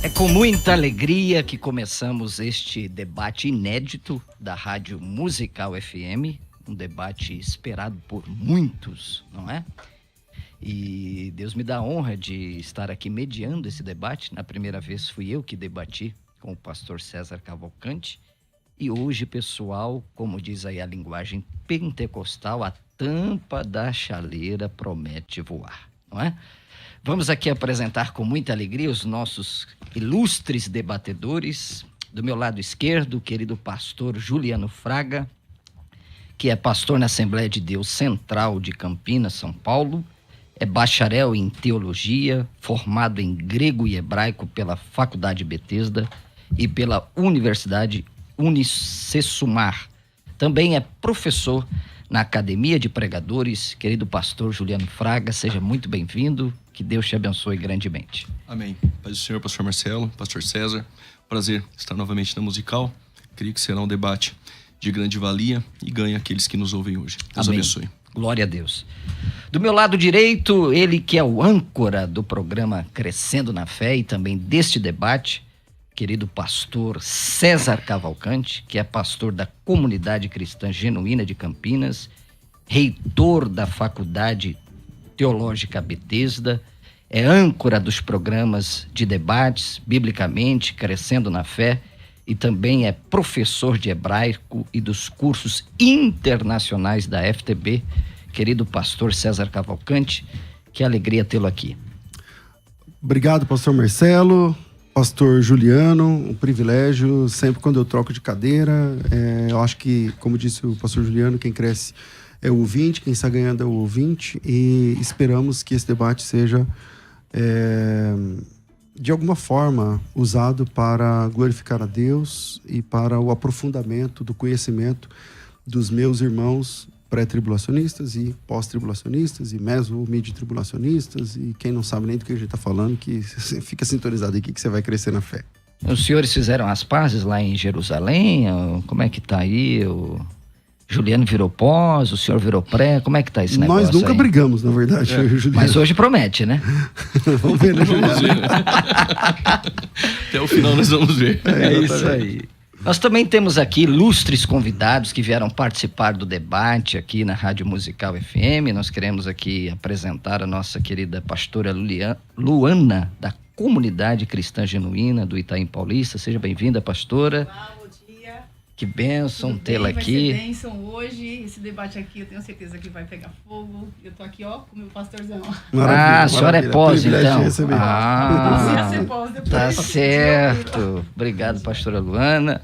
É com muita alegria que começamos este debate inédito da Rádio Musical FM, um debate esperado por muitos, não é? E Deus me dá a honra de estar aqui mediando esse debate. Na primeira vez fui eu que debati com o pastor César Cavalcante. E hoje, pessoal, como diz aí a linguagem pentecostal, a tampa da chaleira promete voar, não é? Vamos aqui apresentar com muita alegria os nossos ilustres debatedores. Do meu lado esquerdo, o querido pastor Juliano Fraga, que é pastor na Assembleia de Deus Central de Campinas, São Paulo. É bacharel em teologia, formado em grego e hebraico pela Faculdade Betesda e pela Universidade Unicesumar. Também é professor na Academia de Pregadores. Querido pastor Juliano Fraga, seja muito bem-vindo. Que Deus te abençoe grandemente. Amém. Paz do Senhor, pastor Marcelo, pastor César. Prazer estar novamente na Musical. Creio que será um debate de grande valia e ganha aqueles que nos ouvem hoje. Deus Amém. Abençoe. Glória a Deus. Do meu lado direito, ele que é o âncora do programa Crescendo na Fé e também deste debate, querido pastor César Cavalcante, que é pastor da Comunidade Cristã Genuína de Campinas, reitor da Faculdade Teológica Betesda, é âncora dos programas de debates, biblicamente, Crescendo na Fé, e também é professor de hebraico e dos cursos internacionais da FTB. Querido pastor César Cavalcante, que alegria tê-lo aqui. Obrigado, pastor Marcelo, pastor Juliano, um privilégio, sempre quando eu troco de cadeira, eu acho que, como disse o pastor Juliano, quem cresce é o ouvinte, quem está ganhando é o ouvinte, e esperamos que esse debate seja, de alguma forma, usado para glorificar a Deus e para o aprofundamento do conhecimento dos meus irmãos pré-tribulacionistas e pós-tribulacionistas e meso-mid-tribulacionistas e quem não sabe nem do que a gente está falando, que fica sintonizado aqui que você vai crescer na fé. Os senhores fizeram as pazes lá em Jerusalém? Como é que tá aí? O Juliano virou pós, o senhor virou pré, como é que tá esse negócio? Nós nunca aí? brigamos, na verdade, Juliano. Mas hoje promete, né? Vamos ver, né, Juliano? Vamos ver. Até o final nós vamos ver. É isso aí. Nós também temos aqui ilustres convidados que vieram participar do debate aqui na Rádio Musical FM. Nós queremos aqui apresentar a nossa querida pastora Luana, da Comunidade Cristã Genuína do Itaim Paulista. Seja bem-vinda, pastora. Olá, bom dia. Que bênção tê-la Vai aqui. ser bênção hoje. Esse debate aqui, eu tenho certeza que vai pegar fogo. Eu tô aqui, ó, com o meu pastorzão. Ah, a senhora é pós, então. Ia ser pós depois. Tá certo. Obrigado, pastora Luana.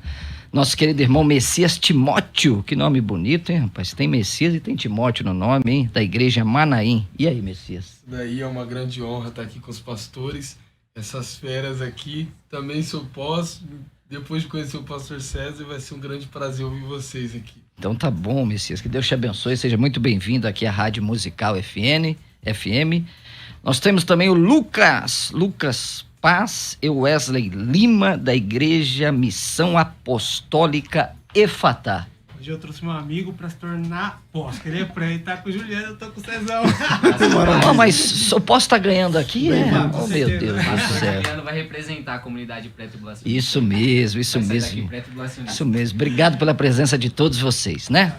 Nosso querido irmão Messias Timóteo. Que nome bonito, hein, rapaz? Tem Messias e tem Timóteo no nome, hein? Da igreja Manaim. E aí, Messias? Daí é uma grande honra estar aqui com os pastores, essas feras aqui. Também sou pós. Depois de conhecer o pastor César, vai ser um grande prazer ouvir vocês aqui. Então tá bom, Messias. Que Deus te abençoe. Seja muito bem-vindo aqui à Rádio Musical FM. Nós temos também o Lucas Paz e Wesley Lima, da Igreja Missão Apostólica Efatá. Hoje eu trouxe meu amigo para se tornar pós. Ele é pré, tá com o Juliano, eu tô com o Cezão. Mas eu posso estar ganhando aqui? Bem, Oh, meu Deus do céu. Juliano vai representar a comunidade pré-tribulacionista. Isso mesmo. Isso mesmo. Obrigado pela presença de todos vocês, né?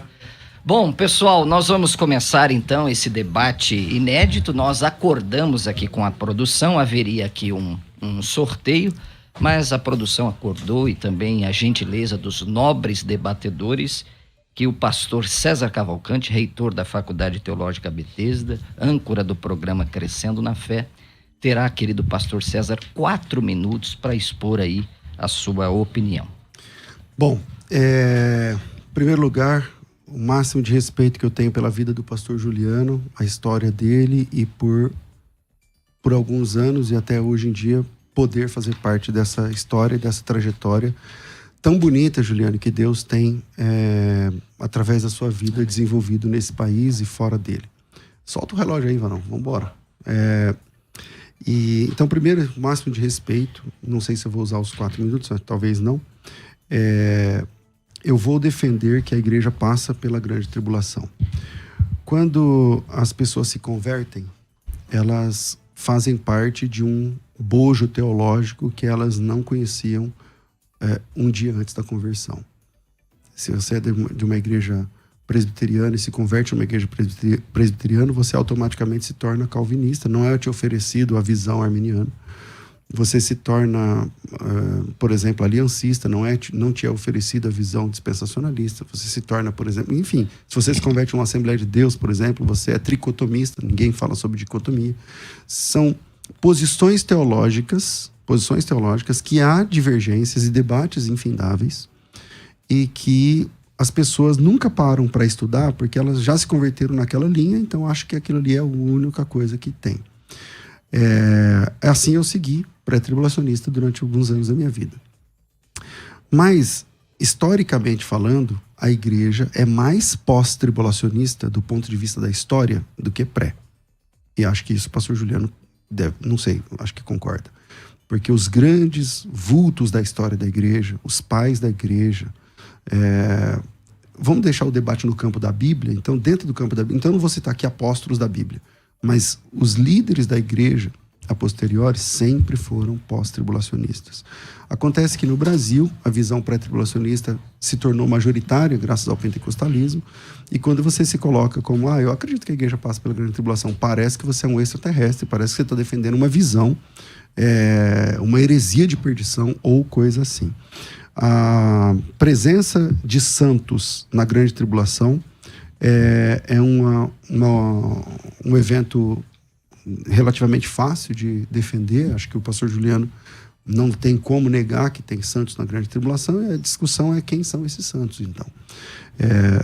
Bom, pessoal, nós vamos começar então esse debate inédito. Nós acordamos aqui com a produção, haveria aqui um sorteio, mas a produção acordou e também a gentileza dos nobres debatedores que o pastor César Cavalcante, reitor da Faculdade Teológica Betesda, âncora do programa Crescendo na Fé, terá, querido pastor César, 4 minutos para expor aí a sua opinião. Bom, em primeiro lugar, o máximo de respeito que eu tenho pela vida do pastor Juliano, a história dele e por alguns anos e até hoje em dia poder fazer parte dessa história, dessa trajetória tão bonita, Juliano, que Deus tem, através da sua vida, desenvolvido nesse país e fora dele. Solta o relógio aí, Vanão, vamos embora. Então, primeiro, o máximo de respeito, não sei se eu vou usar os 4 minutos, talvez não. Eu vou defender que a igreja passa pela grande tribulação. Quando as pessoas se convertem, elas fazem parte de um bojo teológico que elas não conheciam um dia antes da conversão. Se você é de uma igreja presbiteriana e se converte a uma igreja presbiteriana, você automaticamente se torna calvinista. Não é te oferecido a visão arminiana. Você se torna, por exemplo, aliancista. Não te é oferecido a visão dispensacionalista. Você se torna, por exemplo... Enfim, se você se converte a uma Assembleia de Deus, por exemplo, você é tricotomista. Ninguém fala sobre dicotomia. São posições teológicas que há divergências e debates infindáveis e que as pessoas nunca param para estudar porque elas já se converteram naquela linha, então acho que aquilo ali é a única coisa que tem. Assim eu segui pré-tribulacionista durante alguns anos da minha vida. Mas, historicamente falando, a igreja é mais pós-tribulacionista do ponto de vista da história do que pré. E acho que isso o pastor Juliano não sei, acho que concorda. Porque os grandes vultos da história da igreja, os pais da igreja, vamos deixar o debate no campo da Bíblia. Então, dentro do campo da Bíblia, então eu não vou citar aqui apóstolos da Bíblia, mas os líderes da igreja a posteriori sempre foram pós-tribulacionistas. Acontece que no Brasil a visão pré-tribulacionista se tornou majoritária graças ao pentecostalismo, e quando você se coloca como eu acredito que a igreja passa pela grande tribulação, parece que você é um extraterrestre, parece que você está defendendo uma visão, uma heresia de perdição ou coisa assim. A presença de santos na grande tribulação é um evento relativamente fácil de defender. Acho que o pastor Juliano não tem como negar que tem santos na grande tribulação, e a discussão é quem são esses santos, então.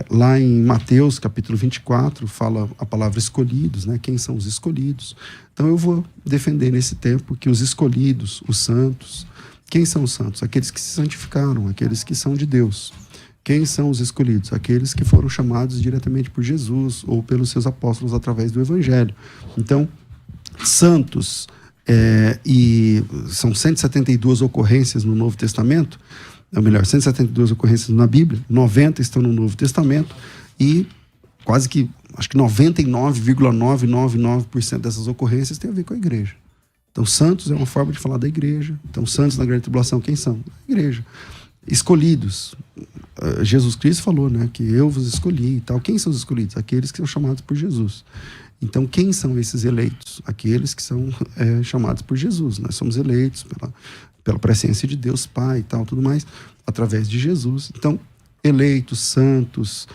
Lá em Mateus, capítulo 24, fala a palavra escolhidos, né? Quem são os escolhidos? Então eu vou defender nesse tempo que os escolhidos, os santos, quem são os santos? Aqueles que se santificaram, aqueles que são de Deus. Quem são os escolhidos? Aqueles que foram chamados diretamente por Jesus ou pelos seus apóstolos através do Evangelho. Então, santos, e são 172 ocorrências no Novo Testamento, ou melhor, 172 ocorrências na Bíblia, 90 estão no Novo Testamento, e quase que, acho que 99,999% dessas ocorrências tem a ver com a igreja. Então, santos é uma forma de falar da igreja. Então, santos na grande tribulação, quem são? A igreja. Escolhidos. Jesus Cristo falou, né, que eu vos escolhi e tal. Quem são os escolhidos? Aqueles que são chamados por Jesus. Então, quem são esses eleitos? Aqueles que são chamados por Jesus. Nós somos eleitos pela presciência de Deus Pai e tal, tudo mais, através de Jesus. Então, eleitos, santos,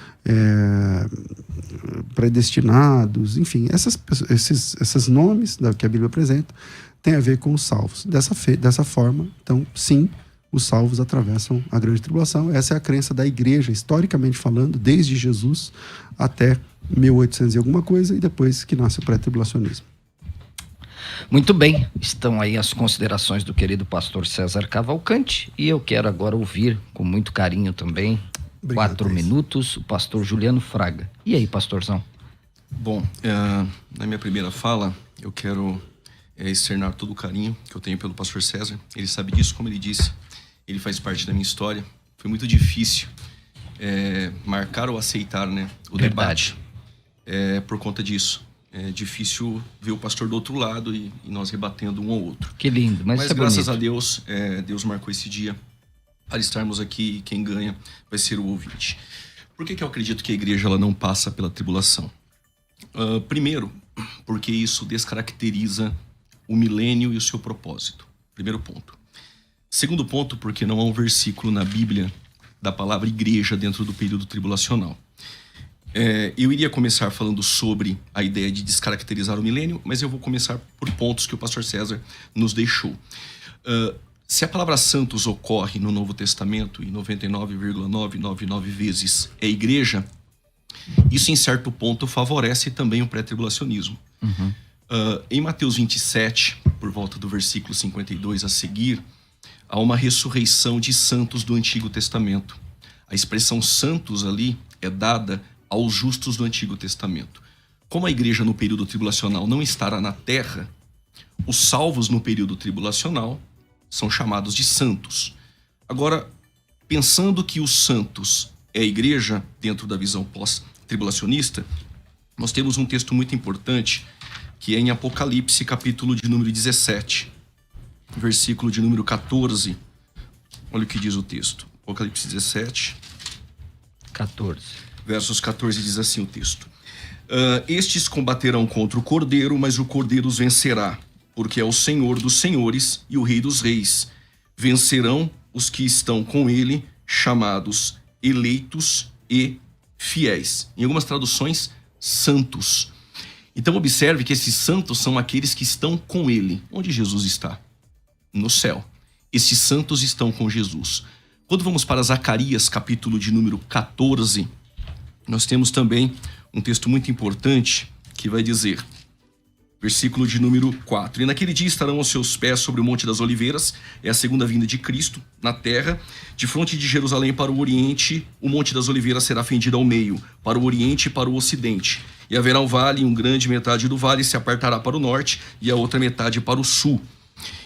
predestinados, enfim, esses nomes que a Bíblia apresenta têm a ver com os salvos. Dessa forma, então, sim, os salvos atravessam a grande tribulação. Essa é a crença da igreja, historicamente falando, desde Jesus até 1800 e alguma coisa, e depois que nasce o pré-tribulacionismo. Muito bem, estão aí as considerações do querido pastor César Cavalcante, e eu quero agora ouvir, com muito carinho também, Obrigado, 4 minutos, o pastor Juliano Fraga. E aí, pastorzão? Bom, na minha primeira fala, eu quero externar todo o carinho que eu tenho pelo pastor César. Ele sabe disso, como ele disse, ele faz parte da minha história. Foi muito difícil marcar ou aceitar, né, o debate por conta disso. É difícil ver o pastor do outro lado e nós rebatendo um ao outro. Que lindo, mas graças a Deus, Deus marcou esse dia para estarmos aqui, e quem ganha vai ser o ouvinte. Por que eu acredito que a igreja ela não passa pela tribulação? Primeiro, porque isso descaracteriza o milênio e o seu propósito. Primeiro ponto. Segundo ponto, porque não há um versículo na Bíblia da palavra igreja dentro do período tribulacional. Eu iria começar falando sobre a ideia de descaracterizar o milênio, mas eu vou começar por pontos que o pastor César nos deixou. Se a palavra santos ocorre no Novo Testamento e 99,999 vezes é igreja, isso em certo ponto favorece também o pré-tribulacionismo. Uhum. Em Mateus 27, por volta do versículo 52 a seguir, há uma ressurreição de santos do Antigo Testamento. A expressão santos ali é dada aos justos do Antigo Testamento. Como a igreja no período tribulacional não estará na terra, os salvos no período tribulacional são chamados de santos. Agora, pensando que os santos é a igreja dentro da visão pós-tribulacionista, nós temos um texto muito importante que é em Apocalipse, capítulo de número 17. versículo de número 14. Olha o que diz o texto. Apocalipse 17. 14. Versos 14 diz assim o texto. Estes combaterão contra o Cordeiro, mas o Cordeiro os vencerá, porque é o Senhor dos senhores e o Rei dos reis. Vencerão os que estão com ele, chamados eleitos e fiéis. Em algumas traduções, santos. Então observe que esses santos são aqueles que estão com ele. Onde Jesus está? No céu. Esses santos estão com Jesus. Quando vamos para Zacarias, capítulo de número 14, nós temos também um texto muito importante que vai dizer, versículo de número 4. E naquele dia estarão aos seus pés sobre o Monte das Oliveiras, é a segunda vinda de Cristo na terra, de fronte de Jerusalém para o oriente, o Monte das Oliveiras será fendido ao meio, para o oriente e para o ocidente. E haverá um vale, e grande metade do vale se apartará para o norte, e a outra metade para o sul.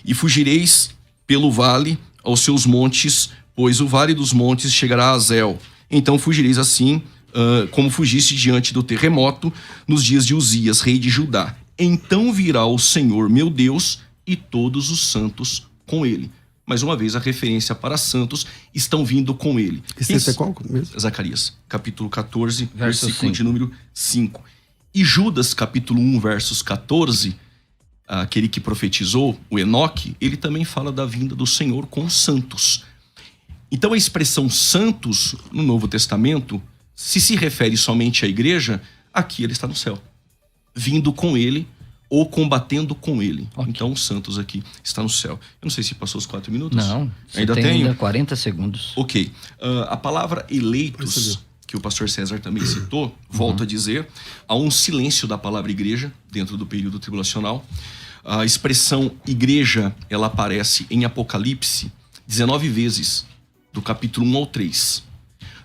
E fugireis pelo vale aos seus montes, pois o vale dos montes chegará a Azel. Então fugireis assim, como fugiste diante do terremoto nos dias de Uzias, rei de Judá. Então virá o Senhor meu Deus e todos os santos com ele. Mais uma vez, a referência para santos estão vindo com ele. Esse é qual mesmo? Zacarias, capítulo 14, Verso versículo 5. de número 5. E Judas, capítulo 1, versos 14, aquele que profetizou, o Enoque, ele também fala da vinda do Senhor com os santos. Então a expressão santos no Novo Testamento, se refere somente à igreja, aqui ele está no céu, vindo com ele ou combatendo com ele. Ok. Então os santos aqui está no céu. Eu não sei se passou os 4 minutos. Não, você Ainda tem tenho? ainda 40 segundos. Ok. A palavra eleitos, que o pastor César também citou, volto a dizer, há um silêncio da palavra igreja dentro do período tribulacional. A expressão igreja, ela aparece em Apocalipse 19 vezes, do capítulo 1 ao 3.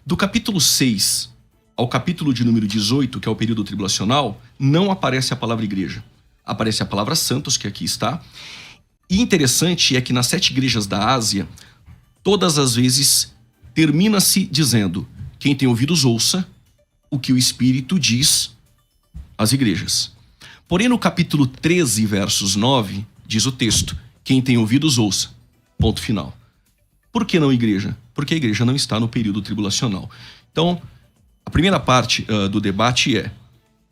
Do capítulo 6 ao capítulo de número 18, que é o período tribulacional, não aparece a palavra igreja. Aparece a palavra santos, que aqui está. E interessante é que nas 7 igrejas da Ásia, todas as vezes termina-se dizendo: quem tem ouvidos ouça o que o Espírito diz às igrejas. Porém, no capítulo 13, versos 9, diz o texto: quem tem ouvidos ouça. Ponto final. Por que não igreja? Porque a igreja não está no período tribulacional. Então, a primeira parte do debate é: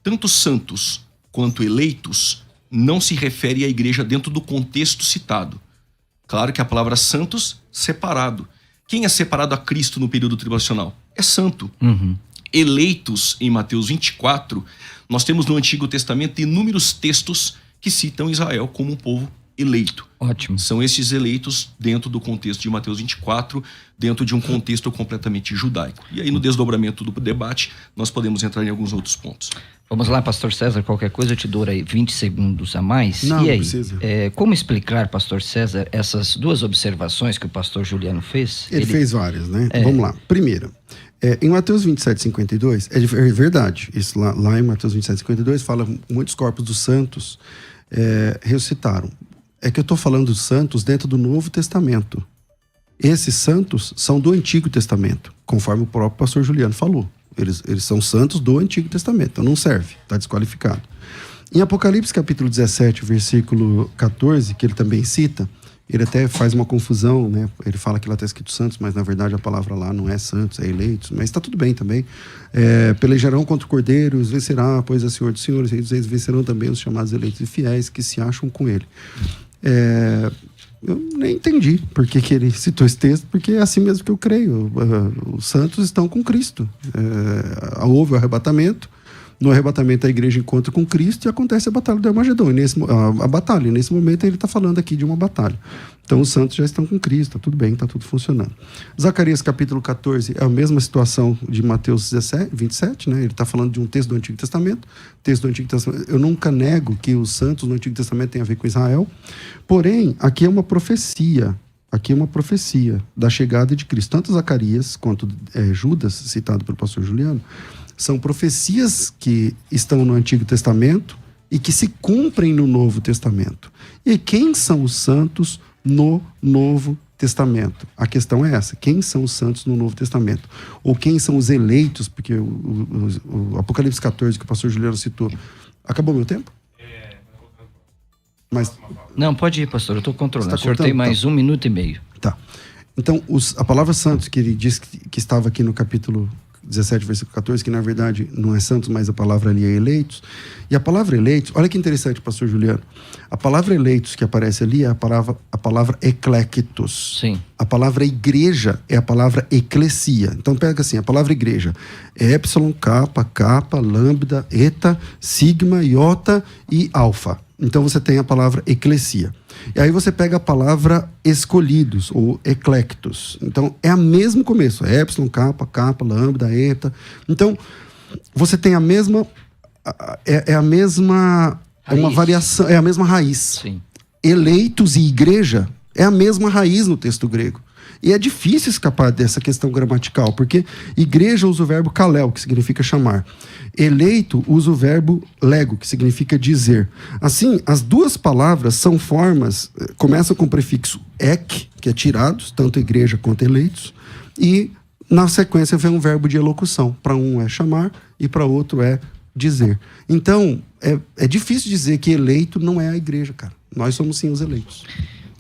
tanto santos quanto eleitos não se refere à igreja dentro do contexto citado. Claro que a palavra santos, separado. Quem é separado a Cristo no período tribulacional? É santo. Eleitos, em Mateus 24, nós temos no Antigo Testamento inúmeros textos que citam Israel como um povo eleito. Ótimo. São esses eleitos dentro do contexto de Mateus 24, dentro de um contexto completamente judaico. E aí, no desdobramento do debate, nós podemos entrar em alguns outros pontos. Vamos lá, pastor César, qualquer coisa eu te dou aí 20 segundos a mais. Não, e aí, não precisa. como explicar, pastor César, essas duas observações que o pastor Juliano fez? Ele fez várias, né? Então, vamos lá. Primeiro, em Mateus 27, 52, é verdade. Isso lá em Mateus 27, 52, fala muitos corpos dos santos ressuscitaram. É que eu estou falando dos santos dentro do Novo Testamento. Esses santos são do Antigo Testamento, conforme o próprio pastor Juliano falou. Eles são santos do Antigo Testamento, então não serve, está desqualificado. Em Apocalipse capítulo 17, versículo 14, que ele também cita, ele até faz uma confusão, né? Ele fala que lá está escrito santos, mas na verdade a palavra lá não é santos, é eleitos, mas está tudo bem também. Pelejarão contra o Cordeiro, os vencerá, pois é Senhor dos senhores, eles vencerão também os chamados eleitos e fiéis que se acham com ele. Eu nem entendi por que ele citou esse texto, porque é assim mesmo que eu creio. Os santos estão com Cristo. Houve o arrebatamento. No arrebatamento, a igreja encontra com Cristo e acontece a batalha do Armagedon. A batalha, nesse momento, ele está falando aqui de uma batalha. Então, os santos já estão com Cristo, está tudo bem, está tudo funcionando. Zacarias, capítulo 14, é a mesma situação de Mateus 27, né? Ele está falando de um texto do Antigo Testamento. Texto do Antigo Testamento. Eu nunca nego que os santos no Antigo Testamento têm a ver com Israel. Porém, aqui é uma profecia. Aqui é uma profecia da chegada de Cristo. Tanto Zacarias quanto Judas, citado pelo pastor Juliano, são profecias que estão no Antigo Testamento e que se cumprem no Novo Testamento. E quem são os santos no Novo Testamento? A questão é essa: quem são os santos no Novo Testamento? Ou quem são os eleitos? Porque o Apocalipse 14, que o pastor Juliano citou. Acabou meu tempo? Mas Não, pode ir, pastor, eu estou controlando. Você O tá senhor tem cortando? mais 1 minuto e meio. tá. Então, a palavra santos, que ele diz que estava aqui no capítulo 17, versículo 14, que na verdade não é santos, mas a palavra ali é eleitos. E a palavra eleitos, olha que interessante, pastor Juliano. A palavra eleitos que aparece ali é a palavra eclectos. Sim. A palavra igreja é a palavra eclesia. Então pega assim, a palavra igreja é epsilon, kappa, lambda, eta, sigma, iota e alfa. Então você tem a palavra eclesia. E aí você pega a palavra escolhidos, ou eclectos. Então é o mesmo começo, é epsilon, kappa, lambda, eta. Então você tem a mesma... É a mesma... É uma Raiz. variação, é a mesma raiz. Sim. Eleitos e igreja é a mesma raiz no texto grego. E é difícil escapar dessa questão gramatical, porque igreja usa o verbo kalel, que significa chamar. Eleito usa o verbo lego, que significa dizer. Assim, as duas palavras são formas, começam com o prefixo ek, que é tirados, tanto igreja quanto eleitos, e na sequência vem um verbo de elocução. Para um é chamar e para outro é dizer. Então, é difícil dizer que eleito não é a igreja, cara. Nós somos sim os eleitos.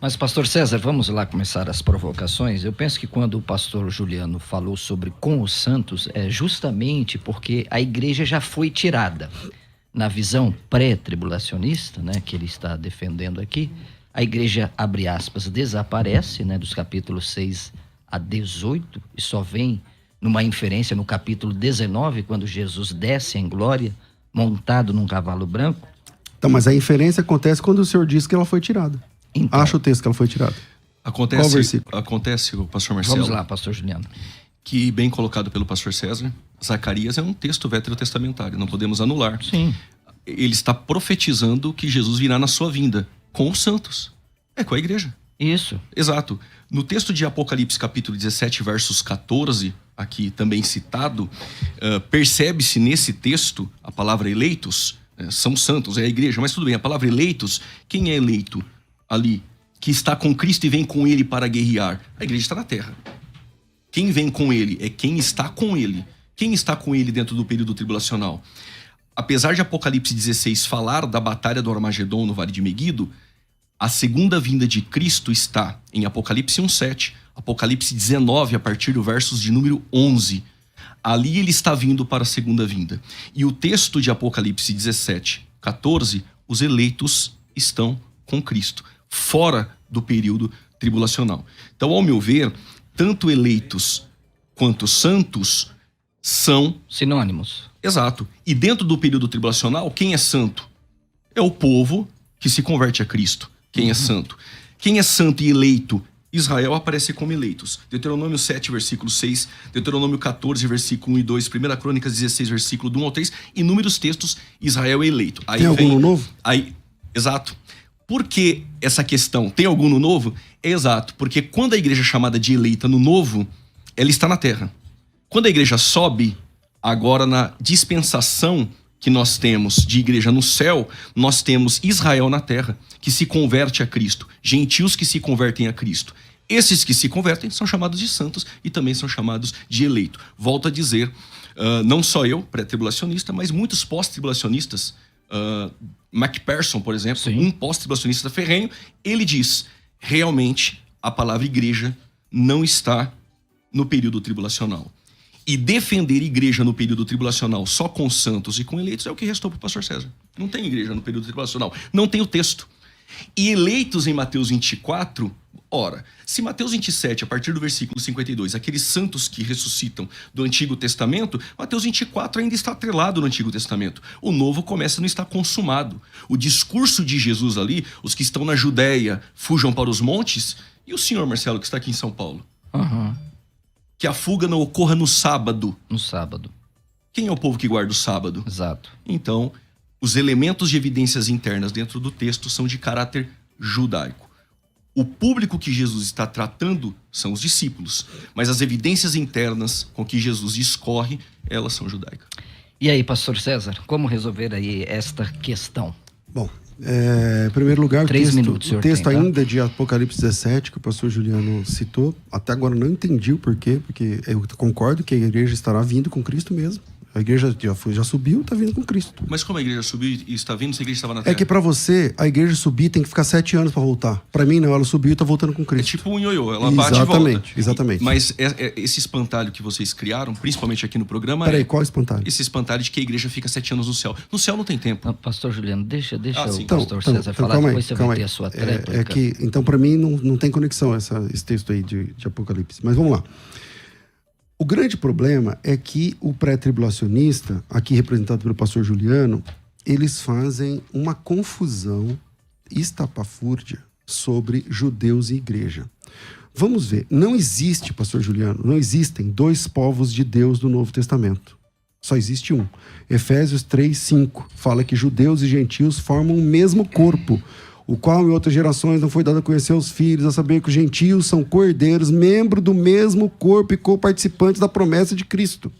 Mas, pastor César, vamos lá começar as provocações. Eu penso que quando o pastor Juliano falou sobre com os santos, é justamente porque a igreja já foi tirada. Na visão pré-tribulacionista, né, que ele está defendendo aqui, a igreja, abre aspas, desaparece, né, dos capítulos 6 a 18, e só vem numa inferência no capítulo 19, quando Jesus desce em glória, montado num cavalo branco. Então, mas a inferência acontece quando o senhor diz que ela foi tirada. Então, Acha o texto que ela foi tirada. Qual versículo? Acontece, o pastor Marcelo, vamos lá, pastor Juliano. que bem colocado pelo pastor César, Zacarias é um texto veterotestamentário, não podemos anular. Sim. Ele está profetizando que Jesus virá na sua vinda com os santos. É com a igreja. Isso. Exato. No texto de Apocalipse, capítulo 17, versos 14, aqui também citado, percebe-se nesse texto a palavra eleitos, são santos, é a igreja, mas tudo bem, a palavra eleitos, quem é eleito ali, que está com Cristo e vem com ele para guerrear? A igreja está na terra. Quem vem com ele é quem está com ele. Quem está com ele dentro do período tribulacional? Apesar de Apocalipse 16 falar da batalha do Armagedon no Vale de Meguido, a segunda vinda de Cristo está em Apocalipse 1:7, Apocalipse 19, a partir do versos de número 11. Ali ele está vindo para a segunda vinda. E o texto de Apocalipse 17, 14, os eleitos estão com Cristo, fora do período tribulacional. Então, ao meu ver, tanto eleitos quanto santos são... Sinônimos. Exato. E dentro do período tribulacional, quem é santo? É o povo que se converte a Cristo. Quem é santo? Quem é santo e eleito? Israel aparece como eleitos. Deuteronômio 7, versículo 6, Deuteronômio 14, versículo 1 e 2, 1 Crônicas 16, versículo do 1 ao 3, inúmeros textos, Israel é eleito. Aí Tem algum no novo? Exato. Por que essa questão? Tem algum no novo? É exato, porque quando a igreja é chamada de eleita no novo, ela está na terra. Quando a igreja sobe, agora na dispensação que nós temos de igreja no céu, nós temos Israel na terra, que se converte a Cristo, gentios que se convertem a Cristo. Esses que se convertem são chamados de santos e também são chamados de eleito. Volto a dizer, não só eu, pré-tribulacionista, mas muitos pós-tribulacionistas, MacPherson, por exemplo, Sim. um pós-tribulacionista ferrenho, ele diz, realmente a palavra igreja não está no período tribulacional. E defender igreja no período tribulacional só com santos e com eleitos é o que restou para o pastor César. Não tem igreja no período tribulacional. Não tem o texto. E eleitos em Mateus 24, ora, se Mateus 27, a partir do versículo 52, aqueles santos que ressuscitam do Antigo Testamento, Mateus 24 ainda está atrelado no Antigo Testamento. O Novo começa a não estar consumado. O discurso de Jesus ali, os que estão na Judéia fujam para os montes, e o senhor Marcelo, que está aqui em São Paulo? Que a fuga não ocorra no sábado. No sábado. Quem é o povo que guarda o sábado? Exato. Então, os elementos de evidências internas dentro do texto são de caráter judaico. O público que Jesus está tratando são os discípulos, mas as evidências internas com que Jesus discorre, elas são judaicas. E aí, pastor César, como resolver aí esta questão? Bom, em primeiro lugar, 3 minutos, o senhor texto tem, tá? ainda de Apocalipse 17, que o pastor Juliano citou, até agora não entendi o porquê, porque eu concordo que a igreja estará vindo com Cristo mesmo. A igreja já subiu, está vindo com Cristo. Mas como a igreja subiu e está vindo, se a igreja estava na terra? É que para você, a igreja subir tem que ficar 7 anos para voltar. Para mim, não, ela subiu e está voltando com É Cristo. tipo um ioiô, ela bate e volta. Exatamente. Mas esse espantalho que vocês criaram, principalmente aqui no programa... Peraí, qual espantalho? Esse espantalho de que a igreja fica 7 anos no céu. No céu não tem tempo. Não, pastor Juliano, deixa sim. o pastor César falar, calma depois você calma vai ter a sua tréplica. É que, então, para mim, não tem conexão esse texto aí de Apocalipse. Mas vamos lá. O grande problema é que o pré-tribulacionista, aqui representado pelo pastor Juliano, eles fazem uma confusão estapafúrdia sobre judeus e igreja. Vamos ver, não existe, pastor Juliano, não existem 2 povos de Deus do Novo Testamento. Só existe um. Efésios 3:5 fala que judeus e gentios formam o mesmo corpo, o qual em outras gerações não foi dado a conhecer aos filhos, a saber que os gentios são co-herdeiros, membros do mesmo corpo e co-participantes da promessa de Cristo.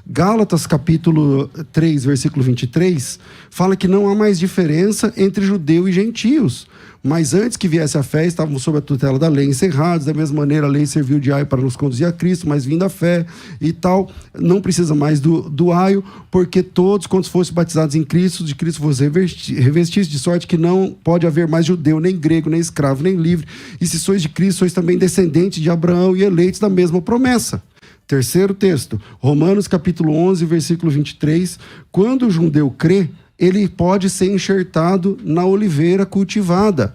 Gálatas capítulo 3, versículo 23, fala que não há mais diferença entre judeu e gentios. Mas antes que viesse a fé, estavam sob a tutela da lei, encerrados. Da mesma maneira, a lei serviu de aio para nos conduzir a Cristo, mas vindo a fé e tal, não precisa mais do aio, porque todos, quando fossem batizados em Cristo, de Cristo vos revestis, de sorte que não pode haver mais judeu, nem grego, nem escravo, nem livre. E se sois de Cristo, sois também descendentes de Abraão e eleitos da mesma promessa. Terceiro texto, Romanos capítulo 11, versículo 23. Quando o judeu crê, ele pode ser enxertado na oliveira cultivada.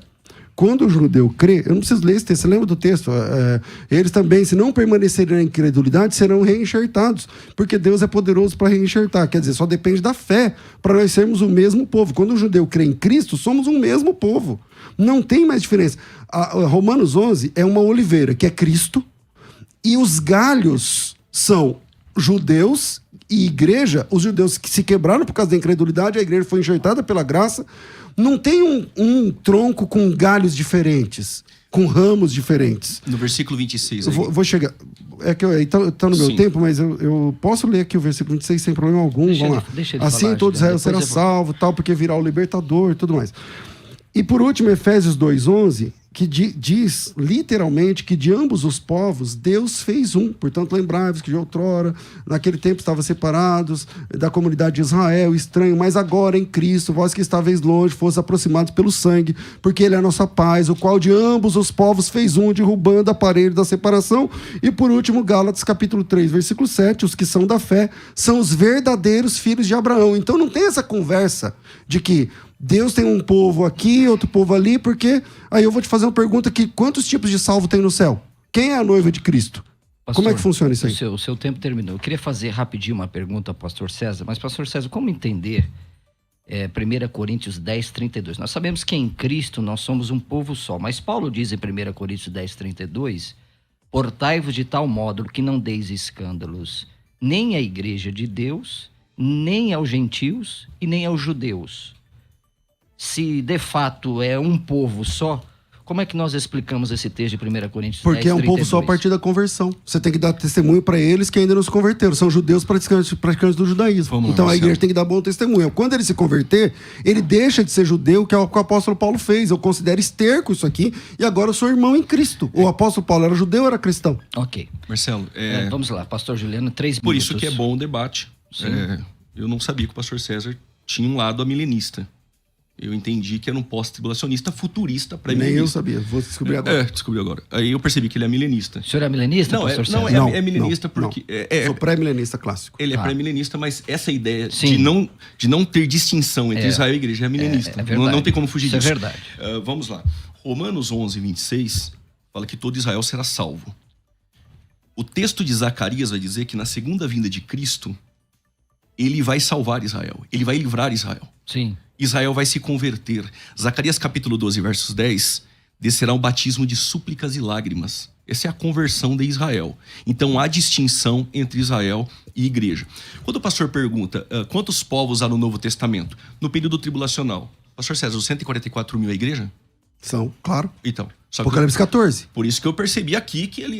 Quando o judeu crê, eu não preciso ler esse texto, você lembra do texto? Eles também, se não permanecerem na incredulidade, serão reenxertados, porque Deus é poderoso para reenxertar. Quer dizer, só depende da fé para nós sermos o mesmo povo. Quando o judeu crê em Cristo, somos um mesmo povo. Não tem mais diferença. Romanos 11 é uma oliveira, que é Cristo, e os galhos são judeus e igreja. Os judeus que se quebraram por causa da incredulidade, a igreja foi enxertada pela graça. Não tem um tronco com galhos diferentes, com ramos diferentes. No versículo 26. Eu vou chegar. É que tá no meu Sim. tempo, mas eu posso ler aqui o versículo 26 sem problema algum. Vamos lá. deixa ele Assim falar, todo Israel será salvo, tal, porque virá o libertador e tudo mais. E por último, Efésios 2:11, que diz literalmente que de ambos os povos Deus fez um. Portanto, lembrai-vos que de outrora, naquele tempo estavam separados da comunidade de Israel, estranho, mas agora em Cristo, vós que estáveis longe, fosse aproximados pelo sangue, porque ele é a nossa paz, o qual de ambos os povos fez um, derrubando a parede da separação. E por último, Gálatas capítulo 3, versículo 7, os que são da fé são os verdadeiros filhos de Abraão. Então não tem essa conversa de que Deus tem um povo aqui, outro povo ali, porque... Aí eu vou te fazer uma pergunta aqui. Quantos tipos de salvo tem no céu? Quem é a noiva de Cristo? Pastor, como é que funciona isso aí? O seu tempo terminou. Eu queria fazer rapidinho uma pergunta ao pastor César. Mas, pastor César, como entender 1 Coríntios 10, 32? Nós sabemos que em Cristo nós somos um povo só. Mas Paulo diz em 1 Coríntios 10, 32... Portai-vos de tal modo que não deis escândalos nem à igreja de Deus, nem aos gentios e nem aos judeus. Se de fato é um povo só, como é que nós explicamos esse texto de 1 Coríntios 10, Porque é um povo só a partir da conversão. Você tem que dar testemunho para eles que ainda não se converteram. São judeus praticantes do judaísmo. Então a igreja tem que dar bom testemunho. Quando ele se converter, ele deixa de ser judeu, que é o que o apóstolo Paulo fez. Eu considero esterco isso aqui, e agora eu sou irmão em Cristo. O apóstolo Paulo era judeu ou era cristão? Ok. Marcelo, vamos lá, pastor Juliano, 3 minutos. Por isso que é bom o debate. Eu não sabia que o pastor César tinha um lado amilenista. Eu entendi que era um pós-tribulacionista futurista pré-milenista. Nem eu sabia, vou descobrir agora. Descobri agora. Aí eu percebi que ele é milenista. O senhor é milenista, pastor César? Não, é milenista porque... Sou pré-milenista clássico. Ele é pré-milenista, mas essa ideia Sim. de não ter distinção entre Israel e igreja é milenista. Verdade. Não tem como fugir disso. Isso é verdade. Vamos lá. Romanos 11, 26 fala que todo Israel será salvo. O texto de Zacarias vai dizer que na segunda vinda de Cristo, ele vai salvar Israel. Ele vai livrar Israel. Sim. Israel vai se converter. Zacarias capítulo 12, versos 10, descerá um batismo de súplicas e lágrimas. Essa é a conversão de Israel. Então há distinção entre Israel e igreja. Quando o pastor pergunta quantos povos há no Novo Testamento, no período tribulacional, pastor César, os 144 mil é a igreja? São, claro. Então, só que Apocalipse 14. por isso que eu percebi aqui que ele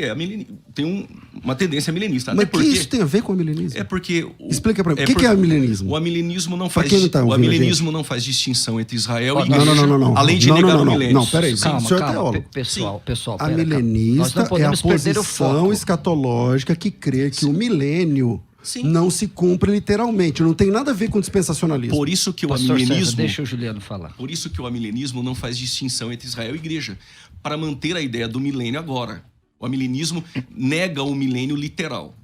tem uma tendência milenista. Mas o que isso tem a ver com o milenismo? É porque... Explica pra mim. O que é o milenismo? O amilenismo não Pra faz, quem não tá o ouvindo a amilenismo não faz distinção entre Israel e Não, igreja. não. Além de negar o milênio. Não, peraí. Calma, o senhor é calma. teólogo. Pessoal, A pera, calma. Nós milenista não é a podemos perder o posição foco. escatológica que crê que o milênio Sim. não se cumpre literalmente. Não tem nada a ver com dispensacionalismo. Por isso que o Pastor César, amilenismo... deixa o Juliano falar. Por isso que o amilenismo não faz distinção entre Israel e igreja, para manter a ideia do milênio agora. O amilenismo nega o milênio literal.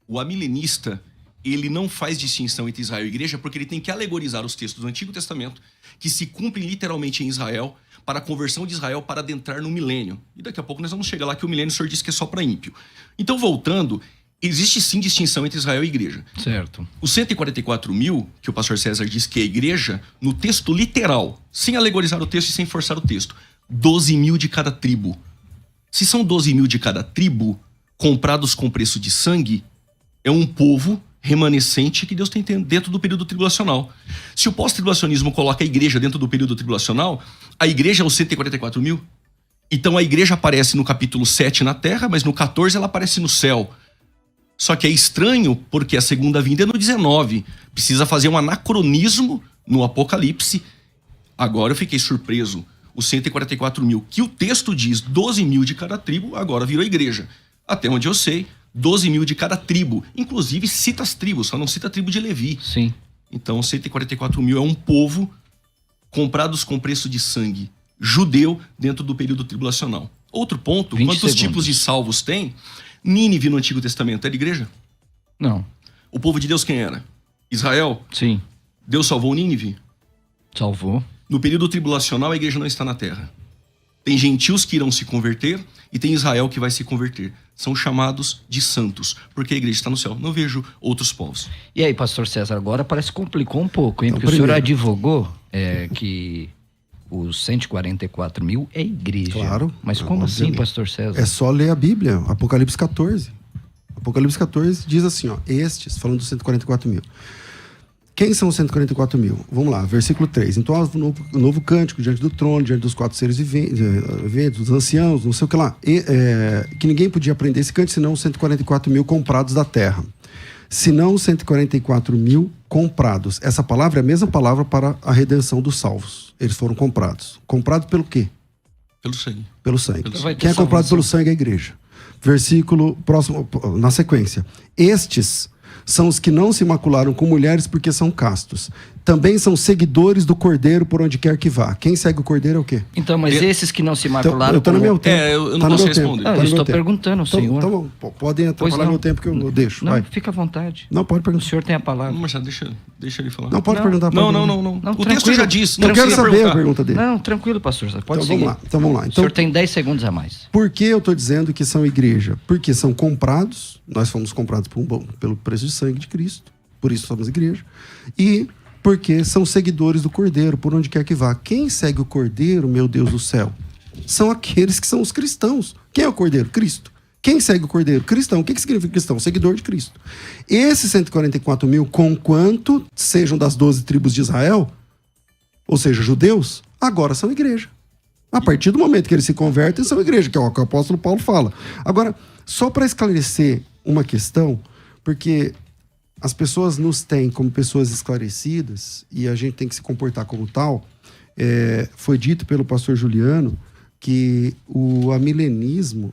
O amilenista, ele não faz distinção entre Israel e igreja porque ele tem que alegorizar os textos do Antigo Testamento que se cumprem literalmente em Israel para a conversão de Israel para adentrar no milênio. E daqui a pouco nós vamos chegar lá que o milênio o senhor disse que é só para ímpio. Então, voltando, existe sim distinção entre Israel e igreja. Certo. Os 144 mil, que o pastor César diz que é a igreja, no texto literal, sem alegorizar o texto e sem forçar o texto, 12 mil de cada tribo. Se são 12 mil de cada tribo, comprados com preço de sangue, é um povo remanescente que Deus tem dentro do período tribulacional. Se o pós-tribulacionismo coloca a igreja dentro do período tribulacional, a igreja é os 144 mil. Então a igreja aparece no capítulo 7 na terra, mas no 14 ela aparece no céu. Só que é estranho porque a segunda vinda é no 19. Precisa fazer um anacronismo no Apocalipse. Agora eu fiquei surpreso. Os 144 mil, que o texto diz 12 mil de cada tribo, agora virou igreja. Até onde eu sei, 12 mil de cada tribo. Inclusive cita as tribos, só não cita a tribo de Levi. Sim. Então 144 mil é um povo comprados com preço de sangue. Judeu dentro do período tribulacional. Outro ponto, 20 quantos segundos. tipos de salvos tem? Nínive no Antigo Testamento era igreja? Não. O povo de Deus quem era? Israel? Sim. Deus salvou Nínive? Salvou. No período tribulacional, a igreja não está na terra. Tem gentios que irão se converter e tem Israel que vai se converter. São chamados de santos, porque a igreja está no céu. Não vejo outros povos. E aí, pastor César, agora parece que complicou um pouco, hein? Então, Porque o senhor primeiro- advogou que os 144 mil é igreja. Claro. Mas como assim, Obviamente. pastor César? É só ler a Bíblia, Apocalipse 14. Apocalipse 14 diz assim, ó, estes, falando dos 144 mil. Quem são os 144 mil? Vamos lá, versículo 3. Então, um novo cântico diante do trono, diante dos 4 seres viventes, dos anciãos, não sei o que lá. Que ninguém podia aprender esse cântico, senão os 144 mil comprados da terra. Senão os 144 mil comprados. Essa palavra é a mesma palavra para a redenção dos salvos. Eles foram comprados. Comprados pelo quê? Pelo sangue. Pelo sangue. Pelo Vai ter Quem é comprado salvação. pelo sangue é a igreja. Versículo próximo, na sequência. Estes são os que não se macularam com mulheres porque são castos. Também são seguidores do Cordeiro por onde quer que vá. Quem segue o Cordeiro é o quê? Então, mas Eu- esses que não se Então, macularam... eu tô no como- meu tempo. eu não Tá no posso meu tempo. responder. Não, Tá eu no estou meu tempo. perguntando, Então, senhor. então podem atrapalhar não. meu tempo que eu deixo. Não, Vai. fica à vontade. Não, pode O perguntar. senhor tem a palavra. Marcelo, deixa ele falar. Não, pode Não. perguntar. Não, pode não, perguntar. não, não. Não, O texto tranquilo. já diz. Não quero precisa saber a perguntar. pergunta dele. Não, tranquilo, pastor. Você pode Então seguir. vamos lá. O Então, senhor tem 10 segundos a mais. por que eu estou dizendo que são igreja? Porque são comprados, nós fomos comprados pelo preço de sangue de Cristo, por isso somos igreja, e porque são seguidores do Cordeiro, por onde quer que vá. Quem segue o Cordeiro, meu Deus do céu, são aqueles que são os cristãos. Quem é o Cordeiro? Cristo. Quem segue o Cordeiro? Cristão. O que significa cristão? Seguidor de Cristo. Esses 144 mil, conquanto sejam das 12 tribos de Israel, ou seja, judeus, agora são igreja. A partir do momento que eles se convertem, são igreja, que é o que o apóstolo Paulo fala. Agora, só para esclarecer uma questão, porque as pessoas nos têm como pessoas esclarecidas e a gente tem que se comportar como tal. Foi dito pelo pastor Juliano que o amilenismo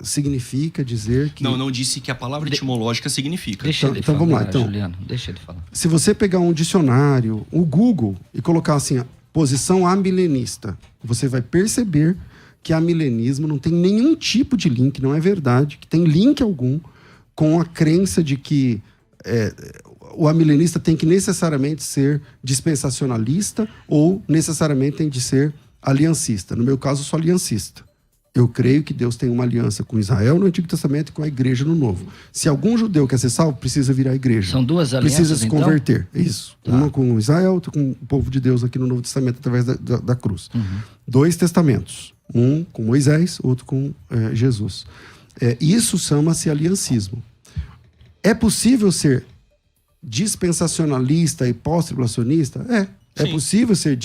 significa dizer que... Não disse que a palavra etimológica significa. Deixa ele então falar, vamos lá, então. Juliano. Deixa ele falar. Se você pegar um dicionário, o Google, e colocar assim, posição amilenista, você vai perceber que amilenismo não tem nenhum tipo de link, não é verdade, que tem link algum com a crença de que o amilenista tem que necessariamente ser dispensacionalista ou necessariamente tem de ser aliancista. No meu caso, eu sou aliancista. Eu creio que Deus tem uma aliança com Israel no Antigo Testamento e com a igreja no Novo. Se algum judeu quer ser salvo, precisa virar a igreja. São duas alianças, Precisa se então? converter. Isso. Tá. Uma com Israel, outra com o povo de Deus aqui no Novo Testamento, através da cruz. 2 testamentos. Um com Moisés, outro com Jesus. Isso chama-se aliancismo. É possível ser dispensacionalista e pós-tribulacionista? É Sim. possível ser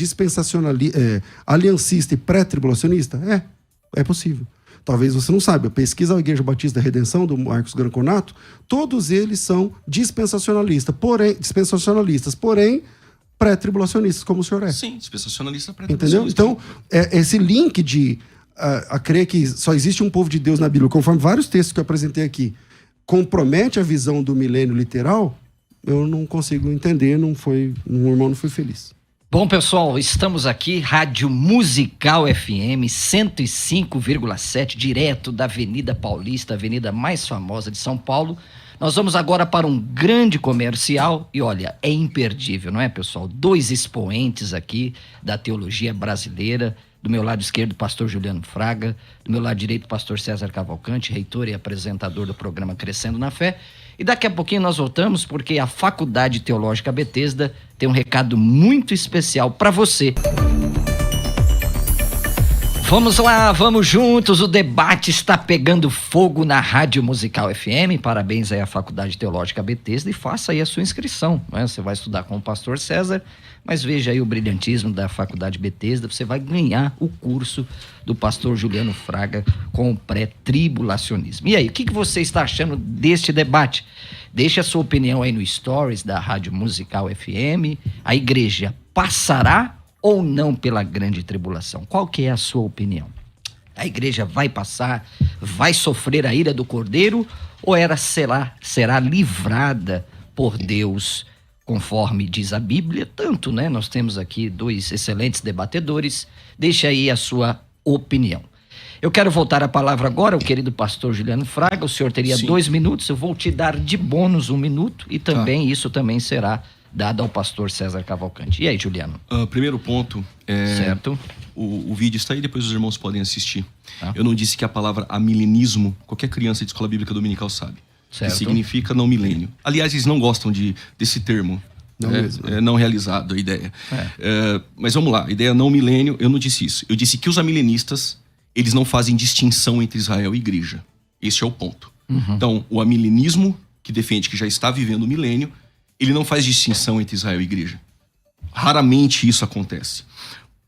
aliancista e pré-tribulacionista? É possível. Talvez você não saiba. Pesquisa a Igreja Batista da Redenção, do Marcos Granconato, todos eles são dispensacionalistas, porém pré-tribulacionistas, como o senhor é. Sim, dispensacionalista para Entendeu? Então, esse link de a crer que só existe um povo de Deus na Bíblia, conforme vários textos que eu apresentei aqui, compromete a visão do milênio literal, eu não consigo entender, o irmão não foi feliz. Bom, pessoal, estamos aqui, Rádio Musical FM 105,7, direto da Avenida Paulista, a avenida mais famosa de São Paulo. Nós vamos agora para um grande comercial e olha, é imperdível, não é, pessoal? 2 expoentes aqui da teologia brasileira. Do meu lado esquerdo, o pastor Juliano Fraga. Do meu lado direito, o pastor César Cavalcante, reitor e apresentador do programa Crescendo na Fé. E daqui a pouquinho nós voltamos porque a Faculdade Teológica Bethesda tem um recado muito especial para você. Vamos lá, vamos juntos, o debate está pegando fogo na Rádio Musical FM, parabéns aí à Faculdade Teológica Bethesda e faça aí a sua inscrição, né? Você vai estudar com o pastor César, mas veja aí o brilhantismo da Faculdade Bethesda, você vai ganhar o curso do pastor Juliano Fraga com o pré-tribulacionismo. E aí, o que você está achando deste debate? Deixe a sua opinião aí no Stories da Rádio Musical FM, a igreja passará ou não pela grande tribulação? Qual que é a sua opinião? A igreja vai passar, vai sofrer a ira do Cordeiro ou ela será livrada por Deus, conforme diz a Bíblia? Tanto, né? Nós temos aqui 2 excelentes debatedores. Deixa aí a sua opinião. Eu quero voltar a palavra agora ao querido pastor Juliano Fraga. O senhor teria 2 minutos, eu vou te dar de bônus 1 minuto e também isso também será dado ao pastor César Cavalcante. E aí, Juliano? Primeiro ponto, certo. O vídeo está aí, depois os irmãos podem assistir. Tá. Eu não disse que a palavra amilenismo, qualquer criança de escola bíblica dominical sabe. Certo. Que significa não milênio. Aliás, eles não gostam desse termo. Não mesmo. É não realizado, a ideia. Mas vamos lá, a ideia não milênio, eu não disse isso. Eu disse que os amilenistas, eles não fazem distinção entre Israel e igreja. Esse é o ponto. Então, o amilenismo, que defende que já está vivendo o milênio, ele não faz distinção entre Israel e igreja. Raramente isso acontece.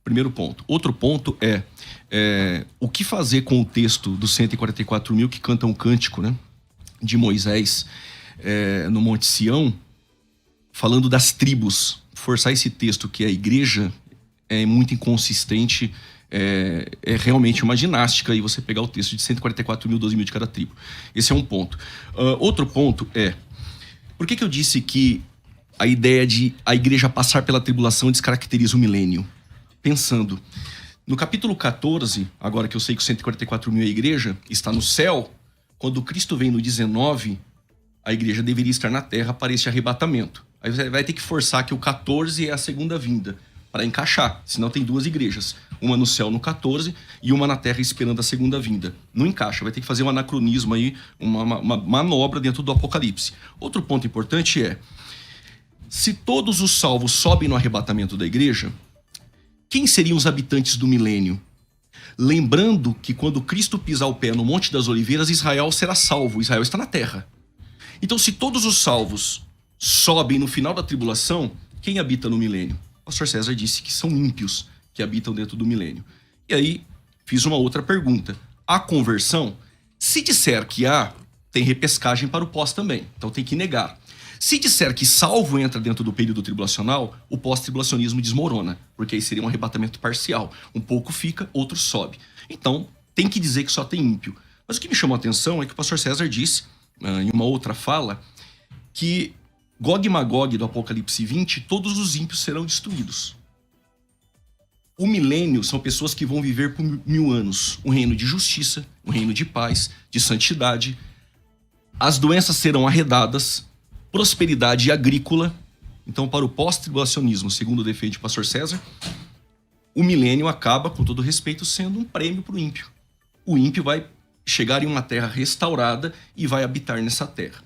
Primeiro ponto. Outro ponto é o que fazer com o texto dos 144 mil que cantam o cântico, né, de Moisés no Monte Sião, falando das tribos. Forçar esse texto que é a igreja é muito inconsistente, é realmente uma ginástica, e você pegar o texto de 144 mil, 12 mil de cada tribo. Esse é um ponto. Outro ponto é, por que eu disse que a ideia de a igreja passar pela tribulação descaracteriza o milênio? Pensando, no capítulo 14, agora que eu sei que os 144 mil é a igreja, está no céu, quando Cristo vem no 19, a igreja deveria estar na terra para esse arrebatamento. Aí você vai ter que forçar que o 14 é a segunda vinda, para encaixar, senão tem 2 igrejas, uma no céu no 14 e uma na terra esperando a segunda vinda. Não encaixa, vai ter que fazer um anacronismo aí, uma manobra dentro do Apocalipse. Outro ponto importante é, se todos os salvos sobem no arrebatamento da igreja, quem seriam os habitantes do milênio? Lembrando que quando Cristo pisar o pé no Monte das Oliveiras, Israel será salvo, Israel está na terra. Então, se todos os salvos sobem no final da tribulação, quem habita no milênio? O pastor César disse que são ímpios que habitam dentro do milênio. E aí, fiz uma outra pergunta. A conversão, se disser que há, tem repescagem para o pós também. Então tem que negar. Se disser que salvo entra dentro do período tribulacional, o pós-tribulacionismo desmorona, porque aí seria um arrebatamento parcial. Um pouco fica, outro sobe. Então, tem que dizer que só tem ímpio. Mas o que me chamou a atenção é que o pastor César disse, em uma outra fala, que Gog e Magog do Apocalipse 20, todos os ímpios serão destruídos. O milênio são pessoas que vão viver por 1000 anos. Um reino de justiça, um reino de paz, de santidade. As doenças serão arredadas, prosperidade agrícola. Então, para o pós-tribulacionismo, segundo defende o pastor César, o milênio acaba, com todo respeito, sendo um prêmio para o ímpio. O ímpio vai chegar em uma terra restaurada e vai habitar nessa terra.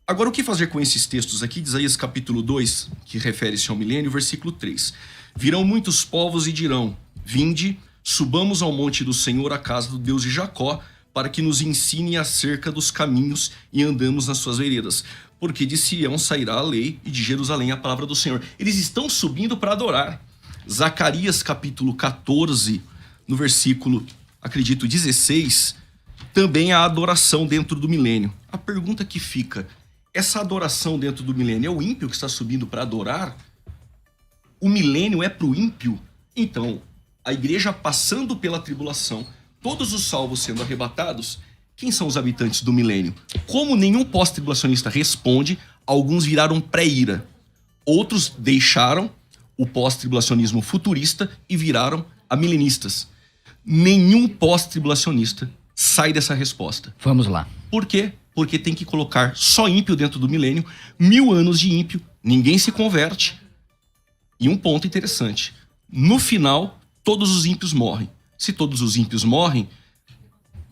Agora, o que fazer com esses textos aqui? De Isaías capítulo 2, que refere-se ao milênio, versículo 3. Virão muitos povos e dirão, vinde, subamos ao monte do Senhor, a casa do Deus de Jacó, para que nos ensine acerca dos caminhos e andamos nas suas veredas. Porque de Sião sairá a lei e de Jerusalém a palavra do Senhor. Eles estão subindo para adorar. Zacarias capítulo 14, no versículo, acredito, 16, também há adoração dentro do milênio. A pergunta que fica, essa adoração dentro do milênio é o ímpio que está subindo para adorar? O milênio é para o ímpio? Então, a igreja passando pela tribulação, todos os salvos sendo arrebatados, Quem são os habitantes do milênio? Como nenhum pós-tribulacionista responde, alguns viraram pré-ira. Outros deixaram o pós-tribulacionismo futurista e viraram amilenistas. Nenhum pós-tribulacionista sai dessa resposta. Vamos lá. Por quê? Porque tem que colocar só ímpio dentro do milênio, 1000 anos de ímpio, ninguém se converte. E um ponto interessante, no final, todos os ímpios morrem. Se todos os ímpios morrem,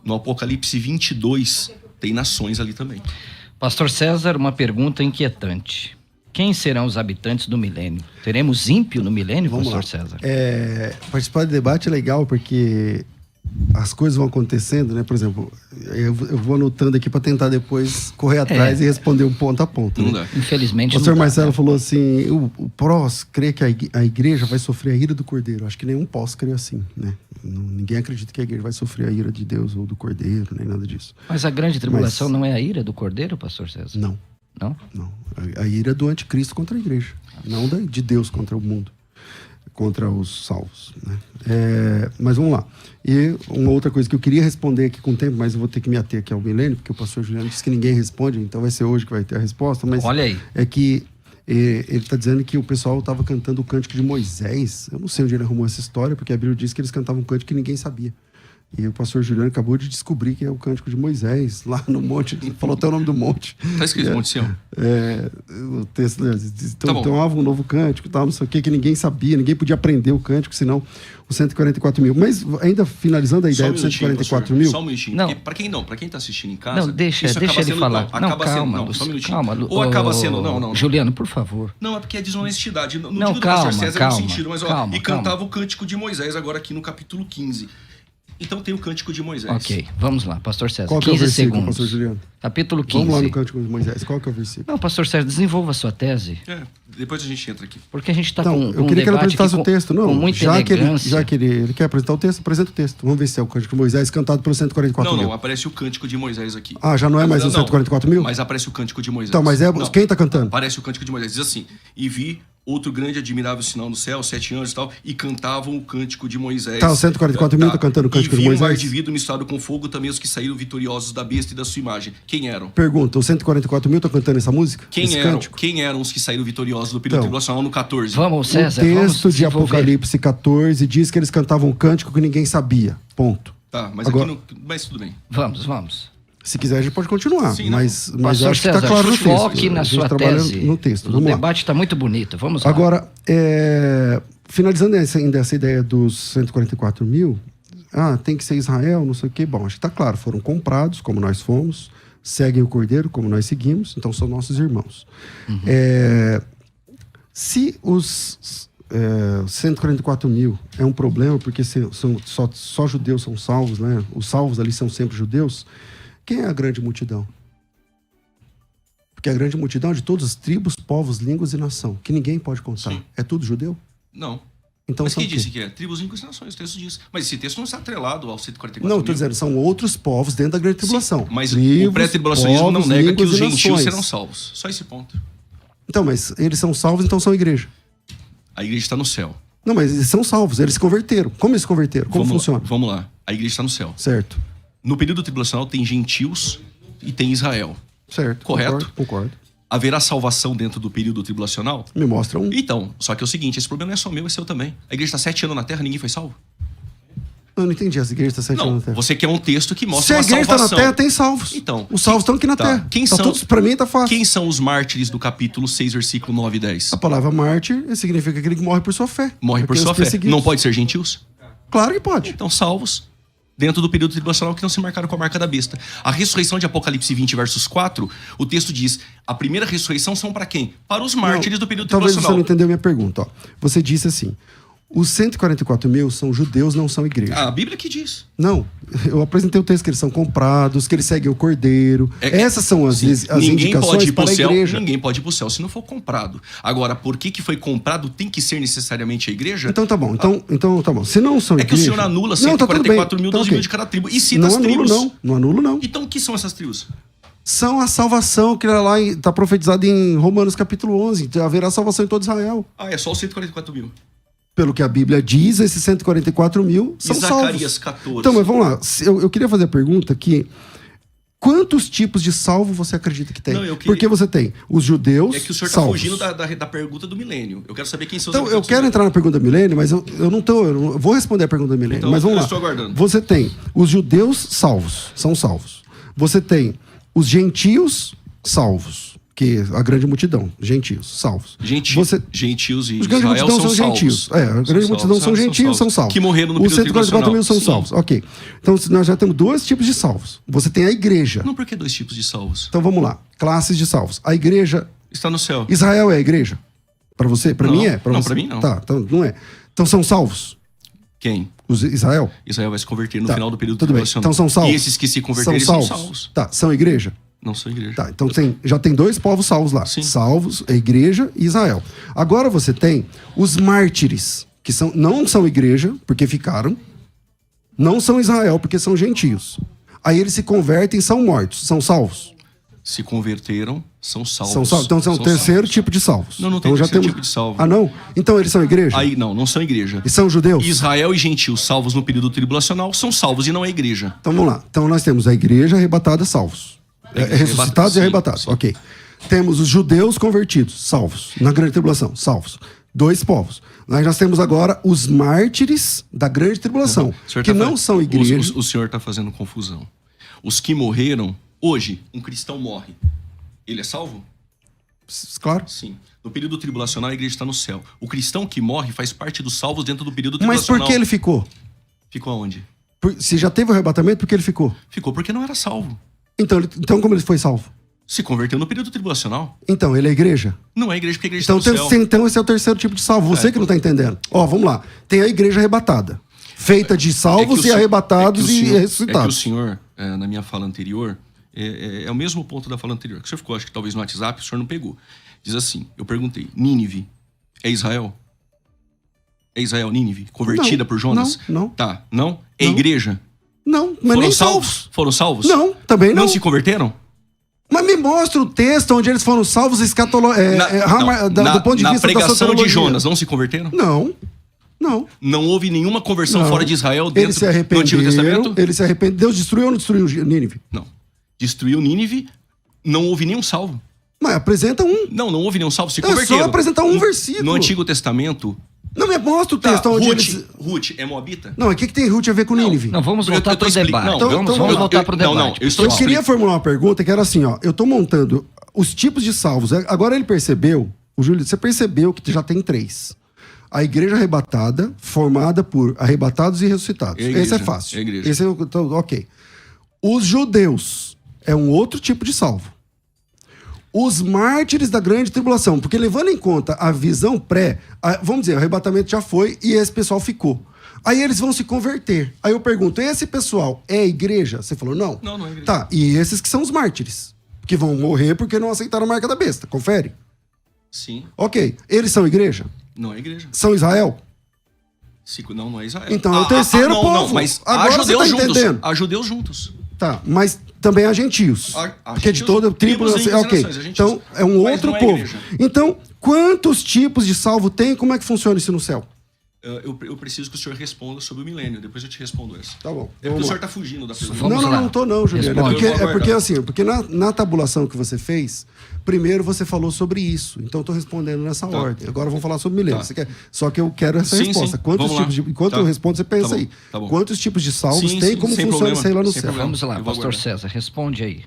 no Apocalipse 22, tem nações ali também. Pastor César, uma pergunta inquietante. Quem serão os habitantes do milênio? Teremos ímpio no milênio, Vamos pastor lá. César? Participar do debate é legal porque as coisas vão acontecendo, né? Por exemplo, eu vou anotando aqui para tentar depois correr atrás e responder um ponto a ponto. Não né? dá. Infelizmente O pastor não dá, Marcelo né? falou assim, o prós crê que a igreja vai sofrer a ira do cordeiro. Acho que nenhum pós crê assim, né? Ninguém acredita que a igreja vai sofrer a ira de Deus ou do cordeiro, nem nada disso. Mas a grande tribulação Mas- não é a ira do cordeiro, pastor César? Não, Não? não. A ira é do anticristo contra a igreja, não de Deus contra o mundo, contra os salvos, né? Mas vamos lá. E uma outra coisa que eu queria responder aqui com o tempo, mas eu vou ter que me ater aqui ao milênio, porque o pastor Juliano disse que ninguém responde, então vai ser hoje que vai ter a resposta, mas Olha aí. é que ele está dizendo que o pessoal estava cantando o cântico de Moisés. Eu não sei onde ele arrumou essa história, porque a Bíblia diz que eles cantavam um cântico que ninguém sabia. E o pastor Juliano acabou de descobrir que é o cântico de Moisés, lá no monte. Falou até o nome do monte. Tá escrito Monte Sião? O texto diz, Tá bom. tomava um novo cântico, tal, não sei o que ninguém sabia, ninguém podia aprender o cântico, senão os 144 mil. Mas ainda finalizando a ideia dos 144 mil, Só um minutinho. Não. Porque pra quem tá assistindo em casa... Não, deixa isso ele acaba sendo- falar. Não, acaba sendo... calma, Não, só um minutinho. calma. Ou acaba sendo... Não. Juliano, por favor. Não, é porque é desonestidade. No Não, dia do calma, pastor César calma, no sentido, mas calma, e calma. cantava o cântico de Moisés agora aqui no capítulo 15. Então tem o cântico de Moisés. Ok, vamos lá, pastor César. qual que é o 15 versículo, segundos. pastor Juliano? Capítulo 15. Vamos lá no cântico de Moisés, qual que é o versículo? Não, pastor César, desenvolva a sua tese. Depois a gente entra aqui. Porque a gente está Então, com eu um queria que ele debate apresentasse aqui o texto. com Não, muita já que elegância. ele quer apresentar o texto, apresenta o texto. Vamos ver se é o cântico de Moisés cantado pelos 144 mil. Não, aparece o cântico de Moisés aqui. Ah, já não é mais os 144 mil? Mas aparece o cântico de Moisés. Então, mas Não, quem está cantando? Aparece o cântico de Moisés. Diz assim, e vi outro grande e admirável sinal no céu, 7 anjos e tal, e cantavam o cântico de Moisés. Tá, os 144 mil tá cantando o cântico de E vi um mar Moisés? de vidro misturado com fogo, também os que saíram vitoriosos da besta e da sua imagem. Quem eram? Pergunta, os 144 mil estão cantando essa música? Esse cântico? Quem eram os que saíram vitoriosos do período Então, tribulacional no 14? Vamos, O César, vamos texto de desenvolver. Apocalipse 14 diz que eles cantavam um cântico que ninguém sabia. Ponto. Tá, mas Agora- aqui no... Mas tudo bem. Vamos. Se quiser, a gente pode continuar. Sim, não. mas eu Pastor acho que está César, claro no texto. foque na A gente sua trabalha tese. no texto. O Vamos lá. debate está muito bonito. Vamos lá. Agora, finalizando ainda essa ideia dos 144 mil, tem que ser Israel, não sei o quê. Bom, acho que está claro. Foram comprados, como nós fomos, seguem o Cordeiro, como nós seguimos, então são nossos irmãos. Se os 144 mil é um problema, porque só judeus são salvos, né? Os salvos ali são sempre judeus, quem é a grande multidão? Porque a grande multidão é de todas as tribos, povos, línguas e nação, que ninguém pode contar. Sim. É tudo judeu? Não. Então Mas são quem o quê? disse que é? Tribos, línguas e nações, o texto diz. Mas esse texto não está atrelado ao 144 Não, mil. estou dizendo, são outros povos dentro da grande tribulação. Sim, mas Tribos, o pré-tribulacionismo não povos, nega que línguas os e gentios nações. serão salvos. Só esse ponto. Então, mas eles são salvos, então são igreja. A igreja está no céu. Não, mas eles são salvos, eles se converteram. Como eles se converteram? Como funciona? Vamos lá. A igreja está no céu. Certo, No período tribulacional tem gentios e tem Israel. certo. Correto. Concordo. Haverá salvação dentro do período tribulacional? Me mostra um. Então, só que é o seguinte, esse problema não é só meu, é seu também. A igreja está 7 anos na Terra, ninguém foi salvo? Eu não entendi, essa igreja está 7 anos Não, na Terra. você quer um texto que Se mostra a uma igreja está salvação. na Terra, tem salvos. Então, os salvos estão aqui na Terra. Quem tá são? Todos, pra mim tá fácil. Quem são os mártires do capítulo 6, versículo 9 e 10? A palavra mártir significa aquele que morre por sua fé. Morre por Aqueles sua fé. perseguidos. Não pode ser gentios? Claro que pode. Então, salvos dentro do período tribulacional que não se marcaram com a marca da besta. A ressurreição de Apocalipse 20, versos 4, o texto diz, a primeira ressurreição são para quem? Para os mártires do período Talvez você não tribulacional. entendeu minha pergunta. Ó. Você disse assim, os 144 mil são judeus, não são igreja. A Bíblia que diz. Não, eu apresentei o texto que eles são comprados, que eles seguem o Cordeiro. Essas são as Ninguém indicações pode ir pro para a céu, igreja. ninguém pode ir pro céu se não for comprado. Agora, por que foi comprado tem que ser necessariamente a igreja? Então tá bom, então tá bom. Se não são É que o igreja... senhor anula Não, tá tudo bem. 144 mil, Então, 12 ok. mil de cada tribo. E cita Não as anulo tribos. não anulo não. Então, o que são essas tribos? São a salvação que lá está profetizada em Romanos capítulo 11. Haverá salvação em todo Israel. É só os 144 mil. Pelo que a Bíblia diz, esses 144 mil são E Zacarias salvos. 14. Então, mas vamos lá. Eu queria fazer a pergunta que Quantos tipos de salvo você acredita que tem? Não, eu queria- Porque você tem os judeus É que o senhor está salvos. fugindo da pergunta do milênio. Eu quero saber quem são os Então, eu habitantes quero do entrar na pergunta do milênio, mas eu não vou responder a pergunta do milênio. Então, mas vamos eu lá. estou aguardando. Você tem os judeus salvos, são salvos. Você tem os gentios salvos, que é a grande multidão, gentios salvos. Você... Gentios e Os grandes Israel multidão são são salvos. gentios. É, a grande multidão são gentios, são salvos. Que morreram no Os período 144 mil são tribulacional. salvos. Ok. Então, nós já temos dois tipos de salvos. Você tem a igreja. Não, por que dois tipos de salvos? Então, vamos lá. Classes de salvos. A igreja... Está no céu. Israel é a igreja? Para você? Para Não. mim é? Não, você? pra mim não. Tá, então não é. Então, são salvos? Quem? Os Israel? Israel vai se converter no Tá, final do período tudo bem. tribulacional. Então são salvos. E esses que se converterem são salvos. Tá, são igreja? Não são igreja. Tá, então já tem dois povos salvos lá. Sim. Salvos, a igreja e Israel. Agora você tem os mártires, que não são igreja, porque ficaram. Não são Israel, porque são gentios. Aí eles se convertem e são mortos. São salvos? Se converteram, são salvos. São salvos. Então são o terceiro tipo de salvos. Não, não tem então, terceiro tipo de salvo. Ah, não? Então eles são igreja? Aí, não são igreja. E são judeus? Israel e gentios salvos no período tribulacional são salvos e não é igreja. Então vamos lá. Então nós temos a igreja arrebatada, salvos. Ressuscitados e sim, arrebatados. sim. Ok. Temos os judeus convertidos, salvos. Na grande tribulação, salvos. Dois povos. Nós temos agora os mártires da grande tribulação, O senhor que tá não são igreja. O senhor está fazendo confusão. Os que morreram, hoje, um cristão morre. Ele é salvo? Claro. Sim. No período tribulacional, a igreja está no céu. O cristão que morre faz parte dos salvos dentro do período Mas tribulacional. por que ele ficou? Ficou aonde? Se já teve o arrebatamento, por que ele ficou? Ficou porque não era salvo. Então como ele foi salvo? Se converteu no período tribulacional. Então, ele é igreja? Não é igreja, porque a igreja Então, está no céu. então esse é o terceiro tipo de salvo. Você que não está entendendo. Ó, vamos lá. Tem a igreja arrebatada. Feita de salvos e arrebatados e ressuscitados. É que o senhor, na minha fala anterior, é o mesmo ponto da fala anterior. Que o senhor ficou, acho que talvez no WhatsApp, o senhor não pegou. Diz assim, eu perguntei, Nínive é Israel? É Israel, Nínive? Convertida Não, por Jonas? não. Tá, não? É Não. igreja? Não, mas Foram nem salvos? Foram salvos? Não, também não. Não se converteram? Mas me mostra o texto onde eles foram salvos do ponto de na vista da pregação de soteriologia. Jonas, não se converteram? Não. Não houve nenhuma conversão Não. fora de Israel dentro Eles se do Antigo arrependeram. Testamento? Eles se arrependeram. Deus destruiu ou não destruiu Nínive? Não. Destruiu Nínive, não houve nenhum salvo. Mas apresenta um. Não houve nenhum salvo, se É converteram. só apresentar um versículo. No Antigo Testamento... Não me mostra o Tá, texto onde Ruth, eles... Ruth é moabita? Não, o que tem Ruth a ver com Nínive? Não, vamos Eu voltar tô para o explicando. debate. Não, vamos vamos voltar para o não, debate. eu estou Eu queria formular uma pergunta que era assim, ó. Eu tô montando os tipos de salvos. Agora ele percebeu, o Júlio, você percebeu que já tem 3. A igreja arrebatada, formada por arrebatados e ressuscitados. É a igreja, Esse é fácil. é a igreja. Esse ok. Os judeus é um outro tipo de salvo. Os mártires da grande tribulação, porque levando em conta a visão vamos dizer, o arrebatamento já foi e esse pessoal ficou. Aí eles vão se converter. Aí eu pergunto, esse pessoal é igreja? Você falou, não. Não é igreja. Tá, e esses que são os mártires, que vão morrer porque não aceitaram a marca da besta. Confere. Sim, Ok, eles são igreja? não é igreja. São Israel? Não é Israel. Então é o terceiro povo. Não, mas Agora há você judeus tá juntos. entendendo. Há judeus juntos. Tá, mas também há gentios. Há Porque de gentios, toda tribo... tribos, línguas e Ok, nações, há gentios. então é um Mas outro não é povo. igreja. Então, quantos tipos de salvo tem? Como é que funciona isso no céu? Eu preciso que o senhor responda sobre o milênio. Depois eu te respondo essa. Tá bom. É porque vamos o senhor lá. está fugindo da pergunta. Vamos lá. Não tô não, Juliano. Responde. Eu vou aguardar. Porque na tabulação que você fez, primeiro você falou sobre isso. Então eu tô respondendo nessa ordem. Agora vamos falar sobre milênio. Tá. Você quer? Só que eu quero essa Sim, resposta. sim. Quantos Vamos lá. tipos de... Enquanto Tá. eu respondo, você pensa Tá bom, aí. tá bom. Quantos tipos de salvos Sim, tem? sim, Como sem funciona problema, isso aí lá no sem céu? problema. Vamos lá, Eu vou pastor aguardar. César, responde aí.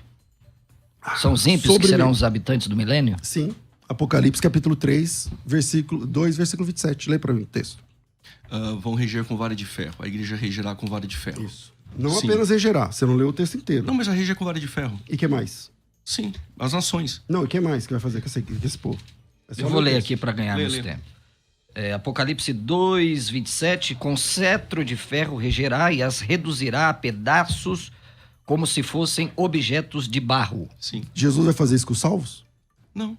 São os ímpios Sobre que serão mim. os habitantes do milênio? Sim. Apocalipse capítulo 3, versículo 2, versículo 27. Lê para mim o texto. Vão reger com vara de ferro. A igreja regerá com vara de ferro. Isso. Não Sim. apenas regerar. Você não leu o texto inteiro. Não, mas a reger com vara de ferro. E que mais? Sim, as nações. Não, e que mais que vai fazer com esse povo? É só Eu vou ler o ler texto. aqui para ganharmos Lê. tempo. Apocalipse 2, 27. Com cetro de ferro regerá e as reduzirá a pedaços como se fossem objetos de barro. Sim. Jesus vai fazer isso com os salvos? Não.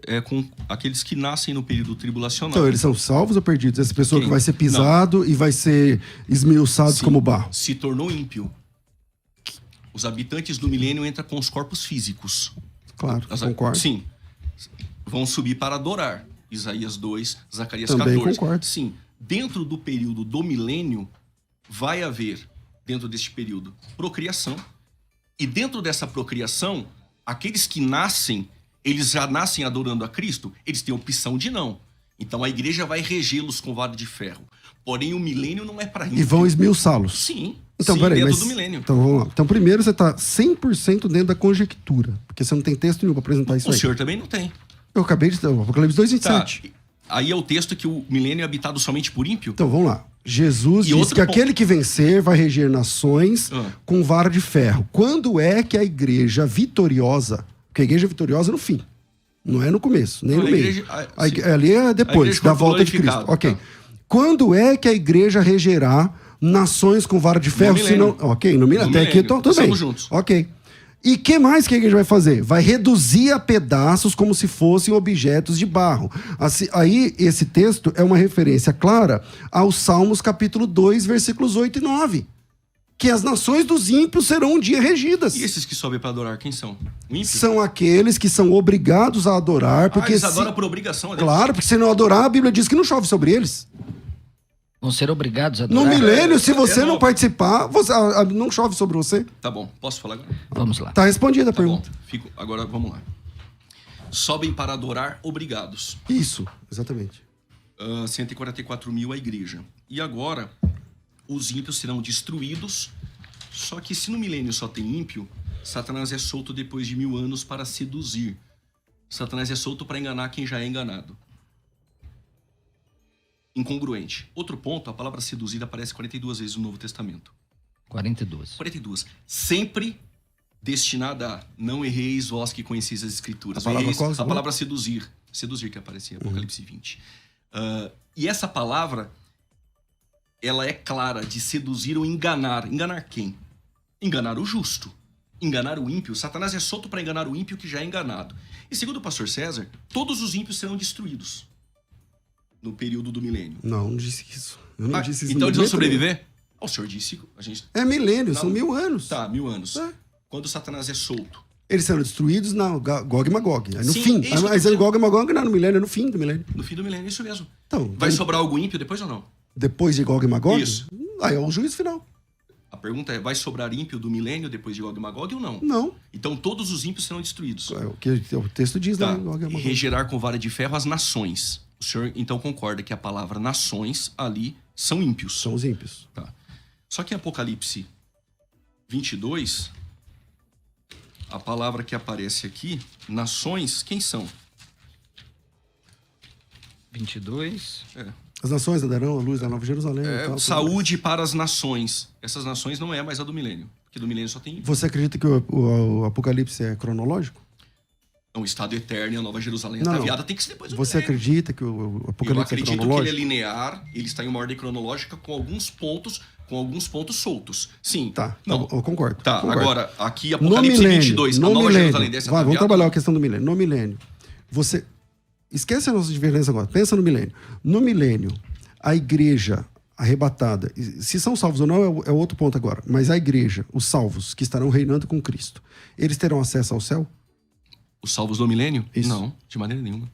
É com aqueles que nascem no período tribulacional. Então, eles são salvos ou perdidos? Essa pessoa Quem? que vai ser pisado e vai ser esmiuçado Sim. como barro. Se tornou ímpio. Os habitantes do milênio entram com os corpos físicos. Claro, As- concordo. Sim. Vão subir para adorar. Isaías 2, Zacarias Também 14. concordo. Sim. Dentro do período do milênio, vai haver, dentro deste período, procriação. E dentro dessa procriação, aqueles que nascem, eles já nascem adorando a Cristo, eles têm a opção de não. Então a igreja vai regê-los com vara de ferro. Porém, o milênio não é para E vão esmiuçá-los. Sim, Então, sim, peraí, dentro mas... do milênio. Então, vamos lá. Então, primeiro você está 100% dentro da conjectura. Porque você não tem texto nenhum para apresentar isso O aí. senhor também não tem. Eu acabei de... Apocalipse 2, Tá. 27. Aí é o texto que o milênio é habitado somente por ímpio? Então, vamos lá. Jesus E diz outro que ponto. aquele que vencer vai reger nações com vara de ferro. Quando é que a igreja vitoriosa... Porque a igreja vitoriosa é no fim. Não é no começo, nem Não, no a meio. igreja- sim. Ali é A depois, igreja da foi volta de Cristo. glorificada, Ok. tá. Quando é que a igreja regerá nações com vara de ferro? Se milênio. não... Ok, no milênio. No Até aqui, milênio. então, tudo bem. Estamos juntos. Ok. E que mais que a igreja vai fazer? Vai reduzir a pedaços como se fossem objetos de barro. Assim, aí, esse texto é uma referência clara aos Salmos capítulo 2, versículos 8 e 9. Que as nações dos ímpios serão um dia regidas. E esses que sobem para adorar, quem são? O ímpio? São aqueles que são obrigados a adorar. Porque eles se... adoram por obrigação. a Deus. Claro, porque se não adorar, a Bíblia diz que não chove sobre eles. Vão ser obrigados a No adorar? milênio, se você não novo. participar, não chove sobre você. Tá bom, posso falar agora? Vamos lá. Tá respondida a Tá bom, pergunta. agora vamos lá. Sobem para adorar obrigados. Isso, exatamente. 144 mil a igreja. E agora, os ímpios serão destruídos. Só que se no milênio só tem ímpio, Satanás é solto depois de 1000 anos para seduzir. Satanás é solto para enganar quem já é enganado. Incongruente. Outro ponto, a palavra seduzir aparece 42 vezes no Novo Testamento. 42. 42. Sempre destinada a não erreis vós que conheceis as escrituras. A palavra Erreis, qual? a palavra seduzir. Seduzir que aparece em Apocalipse 20. E essa palavra, ela é clara de seduzir ou enganar. Enganar quem? Enganar o justo. Enganar o ímpio. Satanás é solto para enganar o ímpio que já é enganado. E segundo o pastor César, todos os ímpios serão destruídos no período do milênio. Não, não disse isso. Eu não disse isso. Então no eles vão momento sobreviver? O senhor disse, a gente... nenhum. É milênio, Não. são 1000 anos. Tá, 1000 anos. É. Quando Satanás é solto. Eles serão destruídos na Gog e Magog. Aí no Sim, fim. isso Mas que eu- Gog e Magog não é no milênio, é no fim do milênio. No fim do milênio, isso mesmo. Então, Vai sobrar algo ímpio depois ou não? depois de Gog e Magog? Isso. Aí é o juízo final. A pergunta é, vai sobrar ímpio do milênio depois de Gog e Magog ou não? Não. Então todos os ímpios serão destruídos. É o que o texto diz Tá. lá em Gog e Magog. Regerar com vara de ferro as nações. O senhor então concorda que a palavra nações ali são ímpios. São os ímpios. Tá. Só que em Apocalipse 22, a palavra que aparece aqui, nações, quem são? 22. As nações andarão à luz da Nova Jerusalém. e tal, tudo Saúde para as nações. Essas nações não é mais a do milênio. Porque do milênio só tem mais. Você acredita que o Apocalipse é cronológico? um estado eterno e a Nova Jerusalém Não, ataviada tem que ser depois do Você milênio. acredita que o Eu Apocalipse é acredito que ele é cronológico? linear, ele está em uma ordem cronológica com alguns pontos soltos. Sim. Tá, Não. eu concordo. Tá, concordo. agora, aqui No Apocalipse milênio, 22, a no Nova milênio. Jerusalém desce Vai, vamos ataviada. trabalhar a questão do milênio. No milênio, você... Esquece a nossa diferença agora. Pensa no milênio. No milênio, a igreja arrebatada, se são salvos ou não é outro ponto agora, mas a igreja, os salvos que estarão reinando com Cristo, eles terão acesso ao céu? Os salvos do milênio? Isso. Não, de maneira nenhuma.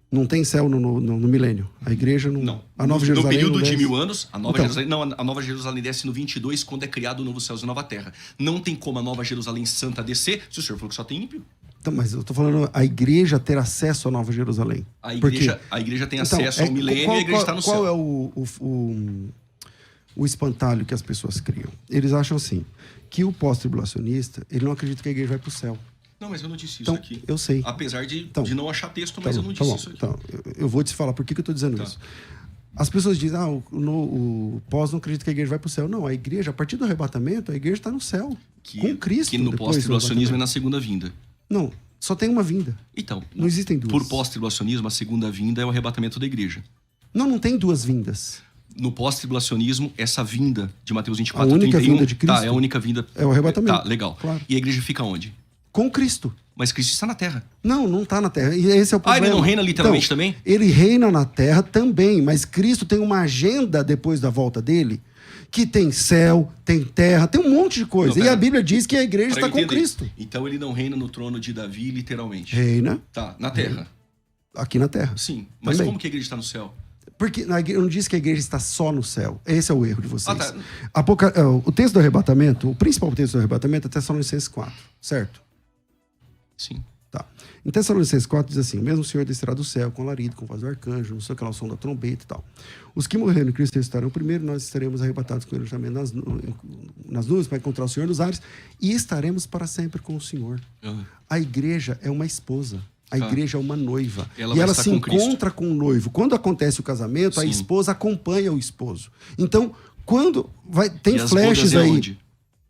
Não tem céu no milênio. A igreja não... Não. A Nova no Jerusalém período não de desce. 1000 anos, a Nova Então. Jerusalém... Não, a Nova Jerusalém desce no 22, quando é criado o novo céu e nova terra. Não tem como a Nova Jerusalém Santa descer, se o senhor falou que só tem ímpio. Então, mas eu tô falando a igreja ter acesso à Nova Jerusalém. A Por quê? igreja tem Então, acesso ao milênio e a igreja está no qual céu. é o espantalho que as pessoas criam? Eles acham assim, que o pós-tribulacionista, ele não acredita que a igreja vai pro céu. Não, mas eu não disse isso Então, aqui. eu sei. Apesar de Então, não achar texto, mas eu não disse bom, isso aqui. então, eu vou te falar por que eu tô dizendo Tá. isso. As pessoas dizem, o pós não acredita que a igreja vai pro céu. Não, a igreja, a partir do arrebatamento, a igreja está no céu. Com Cristo. Que no depois do pós-tribulacionismo é arrebatamento. na segunda vinda. Não, só tem uma vinda. Então, Não existem duas. por pós-tribulacionismo, a segunda vinda é o arrebatamento da igreja. Não tem duas vindas. No pós-tribulacionismo, essa vinda de Mateus 24, A única 31... vinda de Cristo? Tá, é a única vinda... É o arrebatamento. Tá, legal. Claro. E a igreja fica onde? Com Cristo. Mas Cristo está na terra. Não está na terra. E esse é o problema. ele não reina literalmente Então, também? Ele reina na terra também, mas Cristo tem uma agenda depois da volta dele, que tem céu, tem terra, tem um monte de coisa. Não, E pera. a Bíblia diz que a igreja Pra está eu com entender. Cristo. Então ele não reina no trono de Davi, literalmente. Reina Tá, na terra. aqui na terra. Sim. Mas Também. como que a igreja está no céu? Porque eu não disse que a igreja está só no céu. Esse é o erro de vocês. Ah, tá. O texto do arrebatamento, o principal texto do arrebatamento é Tessalonicenses 4, certo? Sim. Tá. Em Tessalonicenses 4 diz assim: mesmo o Senhor descerá do céu com alarido, com voz do arcanjo, não sei o que lá, o som da trombeta e tal. Os que morreram em Cristo estarão primeiro, nós estaremos arrebatados com ele também nas nuvens para encontrar o Senhor nos ares e estaremos para sempre com o Senhor. A igreja é uma esposa. A igreja é uma noiva. E ela se encontra com o noivo. Quando acontece o casamento, a esposa acompanha o esposo. Então, quando tem flashes aí. Onde?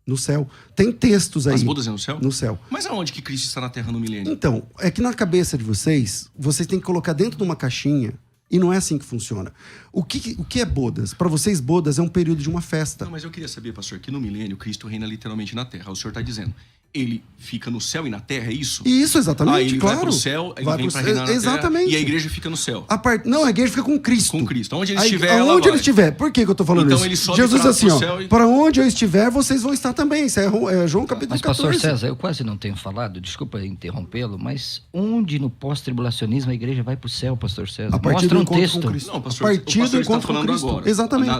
No céu. Tem textos aí. As bodas é no céu? No céu. Mas aonde que Cristo está na Terra no milênio? Então, é que na cabeça de vocês têm que colocar dentro de uma caixinha e não é assim que funciona. O que é bodas? Para vocês, bodas é um período de uma festa. Não, mas eu queria saber, pastor, que no milênio Cristo reina literalmente na Terra. O senhor está dizendo, ele fica no céu e na Terra, é isso? Isso, exatamente, ele claro. vai pro céu, ele vem para reinar na exatamente. Terra e a igreja fica no céu. Não, a igreja fica com Cristo. Com Cristo. Onde ele estiver, aonde ele estiver. Por que eu tô falando então, isso? Ele sobe Jesus assim, ó, céu e... para onde eu estiver, vocês vão estar também. Isso é João capítulo 14. Mas, pastor César, eu quase não tenho falado, desculpa interrompê-lo, mas onde no pós-tribulacionismo a igreja vai pro céu, pastor César? A partir Mostra do um encontro texto. com Cristo. Não, pastor, a partir o pastor do está encontro com falando Cristo. agora. Exatamente.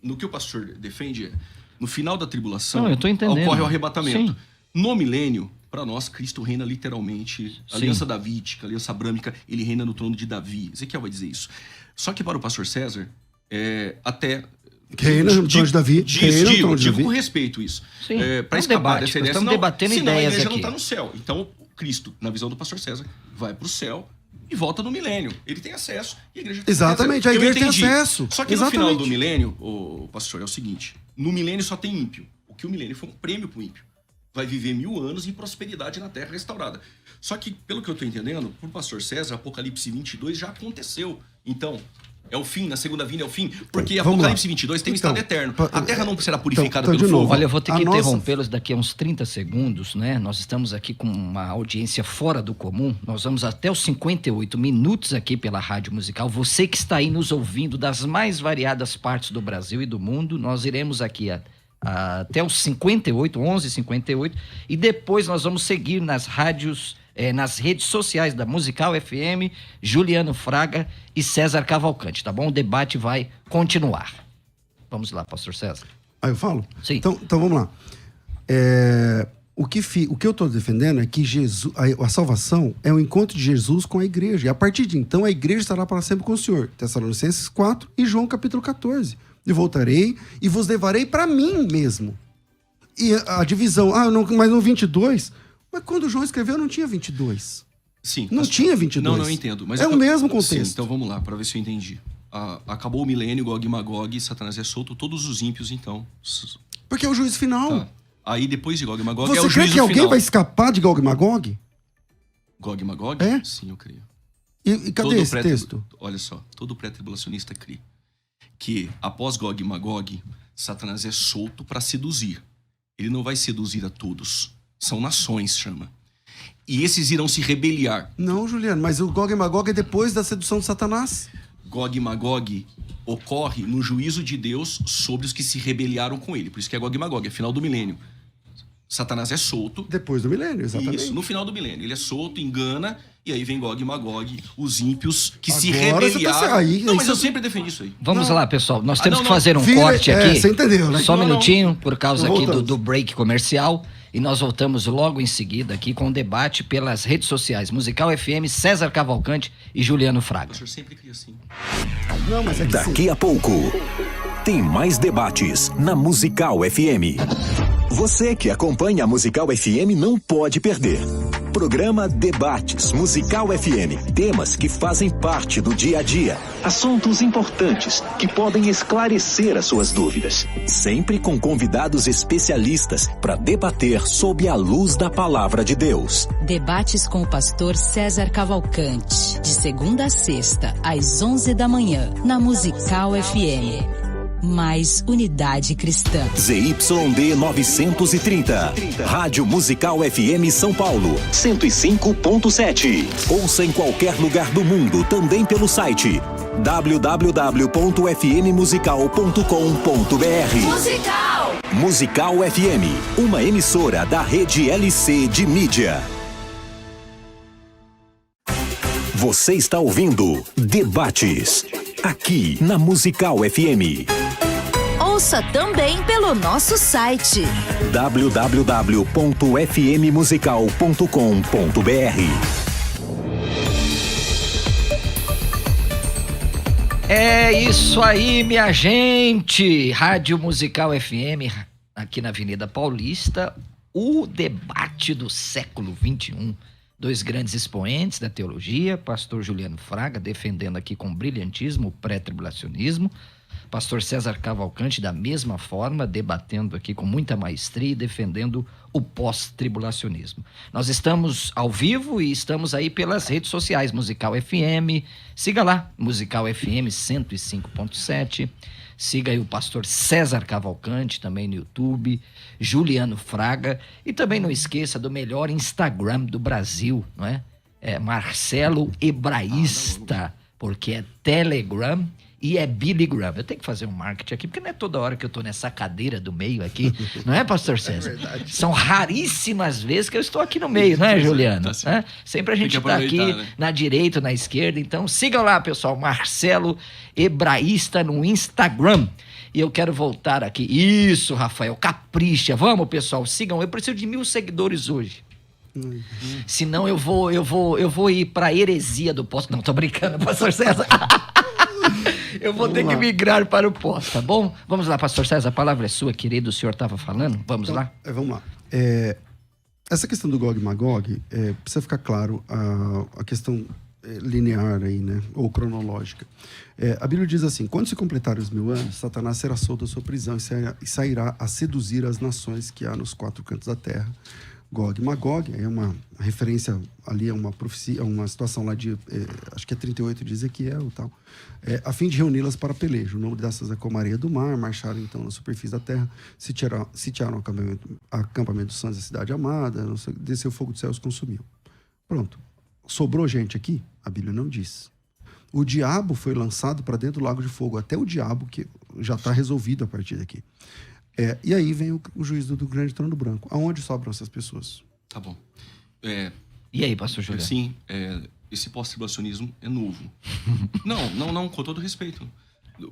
No que o pastor defende, no final da tribulação, Não, eu tô entendendo. ocorre o arrebatamento. Sim. No milênio, para nós, Cristo reina literalmente. A aliança davídica, a aliança abrâmica, ele reina no trono de Davi. Ezequiel vai dizer isso. Só que para o pastor César, até... Reina no trono de Davi. Digo com respeito isso. Sim, Para é um escapar debate. dessa Nós ideia, estamos debatendo senão ideias a igreja aqui. não está no céu. Então, Cristo, na visão do pastor César, vai para o céu e volta no milênio. Ele tem acesso e a igreja tem Exatamente, acesso. a igreja tem acesso. Só que Exatamente. no final do milênio, o pastor, é o seguinte: no milênio só tem ímpio. O que o milênio foi um prêmio para o ímpio. Vai viver 1000 anos em prosperidade na terra restaurada. Só que, pelo que eu estou entendendo, por pastor César, Apocalipse 22 já aconteceu. Então, é o fim, na segunda vinda é o fim. Porque Vamos Apocalipse lá. 22 tem um estado eterno. A terra não será purificada então, pelo de novo, fogo. Olha, eu vou ter que A nossa- interrompê-los daqui a uns 30 segundos, né? Nós estamos aqui com uma audiência fora do comum. Nós vamos até os 58 minutos aqui pela Rádio Musical. Você que está aí nos ouvindo das mais variadas partes do Brasil e do mundo, nós iremos aqui até os 58, 11h58, e depois nós vamos seguir nas rádios, nas redes sociais da Musical FM, Juliano Fraga e César Cavalcante, tá bom? O debate vai continuar. Vamos lá, pastor César. Aí eu falo? Sim. Então vamos lá. O que eu estou defendendo é que a salvação é o encontro de Jesus com a igreja. E a partir de então, a igreja estará para sempre com o Senhor. Tessalonicenses 4 e João capítulo 14. E voltarei e vos levarei para mim mesmo. E a divisão, mas no 22... Mas quando João escreveu, não tinha 22. Sim. Não tinha 22. Não, eu entendo. Mas é o mesmo contexto. Sim, então vamos lá, para ver se eu entendi. Acabou o milênio, Gog e Magog, Satanás é solto, todos os ímpios, então. Porque é o juízo final. Tá. Aí depois de Gog e Magog Você é o crê juízo que alguém final. vai escapar de Gog e Magog? Gog e Magog? É? Sim, eu creio. E cadê esse texto? Olha só, todo pré-tribulacionista crê que após Gog e Magog, Satanás é solto para seduzir. Ele não vai seduzir a todos. São nações, chama. E esses irão se rebeliar. Não, Juliano, mas o Gog e Magog é depois da sedução de Satanás. Gog e Magog ocorre no juízo de Deus sobre os que se rebeliaram com ele. Por isso que é Gog e Magog, é final do milênio. Satanás é solto. Depois do milênio, exatamente. Isso, no final do milênio. Ele é solto, engana, e aí vem Gog e Magog, os ímpios que se Agora você tá rebeliaram. aí, não, mas você- eu sempre defendi isso aí. Vamos lá, pessoal. Nós temos não, que não. fazer um Vira- corte aqui. você entendeu, né? Só um Não, minutinho, por causa aqui Voltamos. do break comercial. E nós voltamos logo em seguida aqui com o debate pelas redes sociais. Musical FM, César Cavalcante e Juliano Fraga. O senhor sempre cria assim. Não, mas é que sim. Daqui a pouco, tem mais debates na Musical FM. Você que acompanha a Musical FM não pode perder. Programa Debates Musical FM. Temas que fazem parte do dia a dia. Assuntos importantes que podem esclarecer as suas dúvidas. Sempre com convidados especialistas para debater sob a luz da palavra de Deus. Debates com o pastor César Cavalcante. De segunda a sexta, às 11 da manhã, na Musical FM. Mais unidade cristã. ZYD 930. Rádio Musical FM São Paulo. 105.7. Ouça em qualquer lugar do mundo, também pelo site www.fmmusical.com.br. Musical FM, uma emissora da rede LC de mídia. Você está ouvindo Debates, aqui na Musical FM. Ouça também pelo nosso site www.fmmusical.com.br. É isso aí, minha gente! Rádio Musical FM, aqui na Avenida Paulista, o debate do século XXI. Dois grandes expoentes da teologia, pastor Juliano Fraga, defendendo aqui com brilhantismo o pré-tribulacionismo, pastor César Cavalcante, da mesma forma, debatendo aqui com muita maestria e defendendo o pós-tribulacionismo. Nós estamos ao vivo e estamos aí pelas redes sociais, Musical FM, siga lá, Musical FM 105.7, siga aí o pastor César Cavalcante, também no YouTube, Juliano Fraga, e também não esqueça do melhor Instagram do Brasil, não é? É Marcelo Hebraísta, porque é Telegram e é Billy Graham. Eu tenho que fazer um marketing aqui, porque não é toda hora que eu tô nessa cadeira do meio aqui, não é, pastor César? É verdade. São raríssimas vezes que eu estou aqui no meio, não é, Juliano? Tá sempre a gente está aqui, né? na direita ou na esquerda. Então sigam lá, pessoal, Marcelo Hebraísta no Instagram. E eu quero voltar aqui. Isso, Rafael, capricha. Vamos, pessoal, sigam. Eu preciso de 1000 seguidores hoje. Senão eu vou ir pra heresia do posto. Não, tô brincando, pastor César. Eu vou ter que migrar para o posto, tá bom? Vamos lá, pastor César, a palavra é sua, querido. O senhor estava falando? Vamos lá? Vamos lá. Essa questão do Gog e Magog, precisa ficar claro a questão linear aí, né? Ou cronológica. A Bíblia diz assim: quando se completarem os 1000 anos, Satanás será solto da sua prisão e sairá a seduzir as nações que há nos 4 cantos da terra. Gog e Magog é uma referência ali, é uma profecia, uma situação lá de, acho que é 38 de Ezequiel e tal, a fim de reuni-las para pelejo. O nome dessas é como a areia do mar, marcharam então na superfície da terra, sitiaram o acampamento dos santos da cidade amada, desceu fogo do céu e os consumiu. Pronto. Sobrou gente aqui? A Bíblia não diz. O diabo foi lançado para dentro do lago de fogo, até o diabo, que já está resolvido a partir daqui. E aí vem o juízo do grande trono branco. Aonde sobram essas pessoas? Tá bom. E aí, pastor Juliano? Sim, esse pós-tribulacionismo é novo. Não, com todo respeito.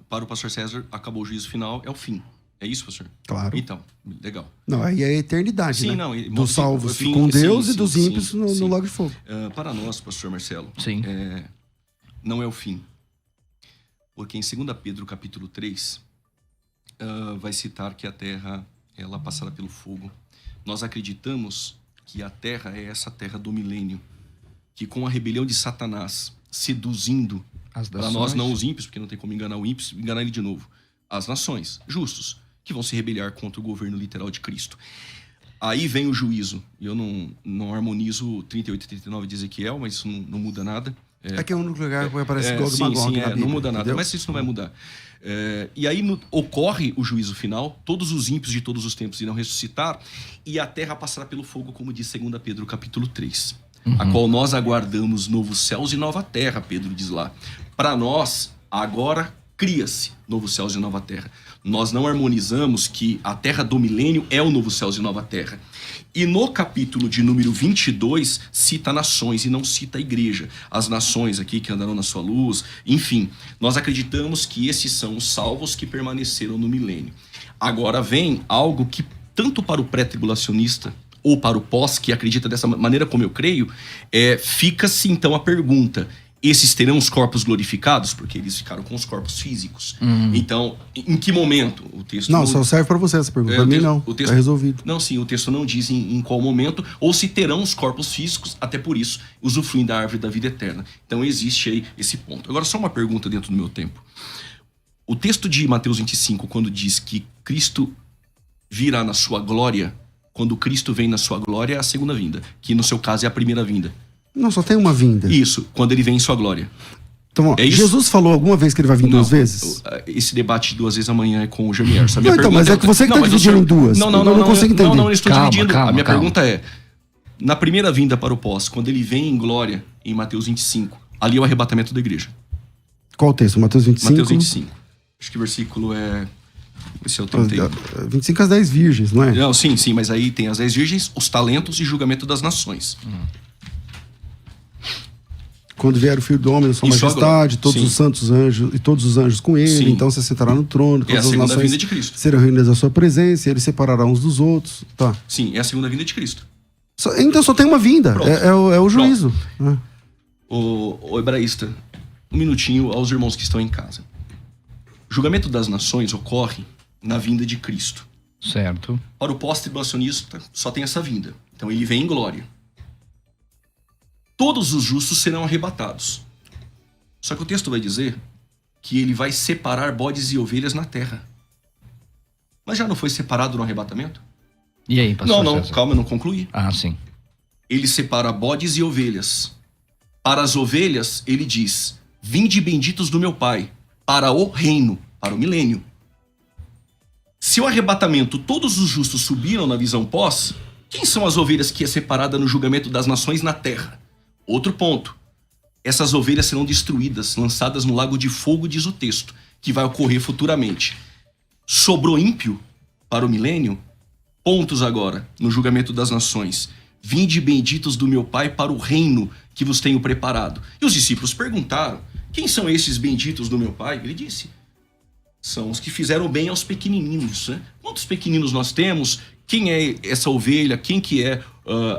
Para o pastor César, acabou o juízo final, é o fim. É isso, pastor? Claro. Então, legal. Não, aí é a eternidade, sim, né? Não, dos salvos com Deus e dos ímpios no lago de fogo. Para nós, pastor Marcelo, não é o fim. Porque em 2 Pedro, capítulo 3... vai citar que a terra ela passará pelo fogo. Nós acreditamos que a terra é essa terra do milênio, que com a rebelião de Satanás seduzindo, para nós não os ímpios, porque não tem como enganar o ímpio, enganar ele de novo, as nações justos, que vão se rebeliar contra o governo literal de Cristo. Aí vem o juízo, e eu não harmonizo 38 e 39 de Ezequiel, mas isso não muda nada. É que é o único lugar que aparece Gog e Magog na Bíblia, não muda nada, entendeu? mas isso não vai mudar. E aí ocorre o juízo final, todos os ímpios de todos os tempos irão ressuscitar, e a terra passará pelo fogo, como diz 2 Pedro capítulo 3, a qual nós aguardamos novos céus e nova terra, Pedro diz lá. Para nós, agora cria-se novos céus e nova terra. Nós não harmonizamos que a terra do milênio é o novo céus e nova terra. E no capítulo de número 22, cita nações e não cita a igreja. As nações aqui que andarão na sua luz, enfim. Nós acreditamos que esses são os salvos que permaneceram no milênio. Agora vem algo que, tanto para o pré-tribulacionista ou para o pós, que acredita dessa maneira como eu creio, fica-se então a pergunta: esses terão os corpos glorificados? Porque eles ficaram com os corpos físicos. Então, em que momento? O texto não só serve para você essa pergunta. Para mim não, está resolvido. Não, sim, o texto não diz em qual momento, ou se terão os corpos físicos, até por isso, usufruem da árvore da vida eterna. Então existe aí esse ponto. Agora, só uma pergunta dentro do meu tempo. O texto de Mateus 25, quando diz que Cristo virá na sua glória, quando Cristo vem na sua glória, é a segunda vinda, que no seu caso é a primeira vinda. Não, só tem uma vinda. Isso, quando ele vem em sua glória. Então, Jesus falou alguma vez que ele vai vir 2 vezes? Esse debate de 2 vezes amanhã é com o Germier. Então, mas é que você que está dividindo em duas. Não consigo entender. Não, eu estou dividindo. A minha pergunta é: na primeira vinda para o pós, quando ele vem em glória, em Mateus 25, ali é o arrebatamento da igreja. Qual o texto? Mateus 25? Mateus 25. Acho que o versículo é... Esse eu tentei. 25 às 10 virgens, não é? Não, sim, mas aí tem as 10 virgens, os talentos e julgamento das nações. quando vier o Filho do Homem na sua Em sua majestade, glória. todos Sim. os santos anjos e todos os anjos com ele, Sim. então você sentará no trono, É a todas as segunda nações vinda de Cristo. serão reunidas à sua presença, e ele separará uns dos outros. Tá. Sim, é a segunda vinda de Cristo. Então só tem uma vinda, Pronto. é o juízo. né? O hebraísta, um minutinho aos irmãos que estão em casa. O julgamento das nações ocorre na vinda de Cristo. Certo. Para o pós-tribulacionista, só tem essa vinda. Então ele vem em glória. Todos os justos serão arrebatados. Só que o texto vai dizer que ele vai separar bodes e ovelhas na terra. Mas já não foi separado no arrebatamento? E aí, pastor Não, César? calma, eu não concluí. Ah, sim. Ele separa bodes e ovelhas. Para as ovelhas, ele diz: vinde benditos do meu Pai, para o reino, para o milênio. Se o arrebatamento todos os justos subiram na visão pós, quem são as ovelhas que é separada no julgamento das nações na terra? Outro ponto. Essas ovelhas serão destruídas, lançadas no lago de fogo, diz o texto, que vai ocorrer futuramente. Sobrou ímpio para o milênio? Pontos agora, no julgamento das nações. Vinde benditos do meu Pai para o reino que vos tenho preparado. E os discípulos perguntaram: quem são esses benditos do meu Pai? Ele disse: são os que fizeram bem aos pequenininhos. Né? Quantos pequeninos nós temos? Quem é essa ovelha? Quem que é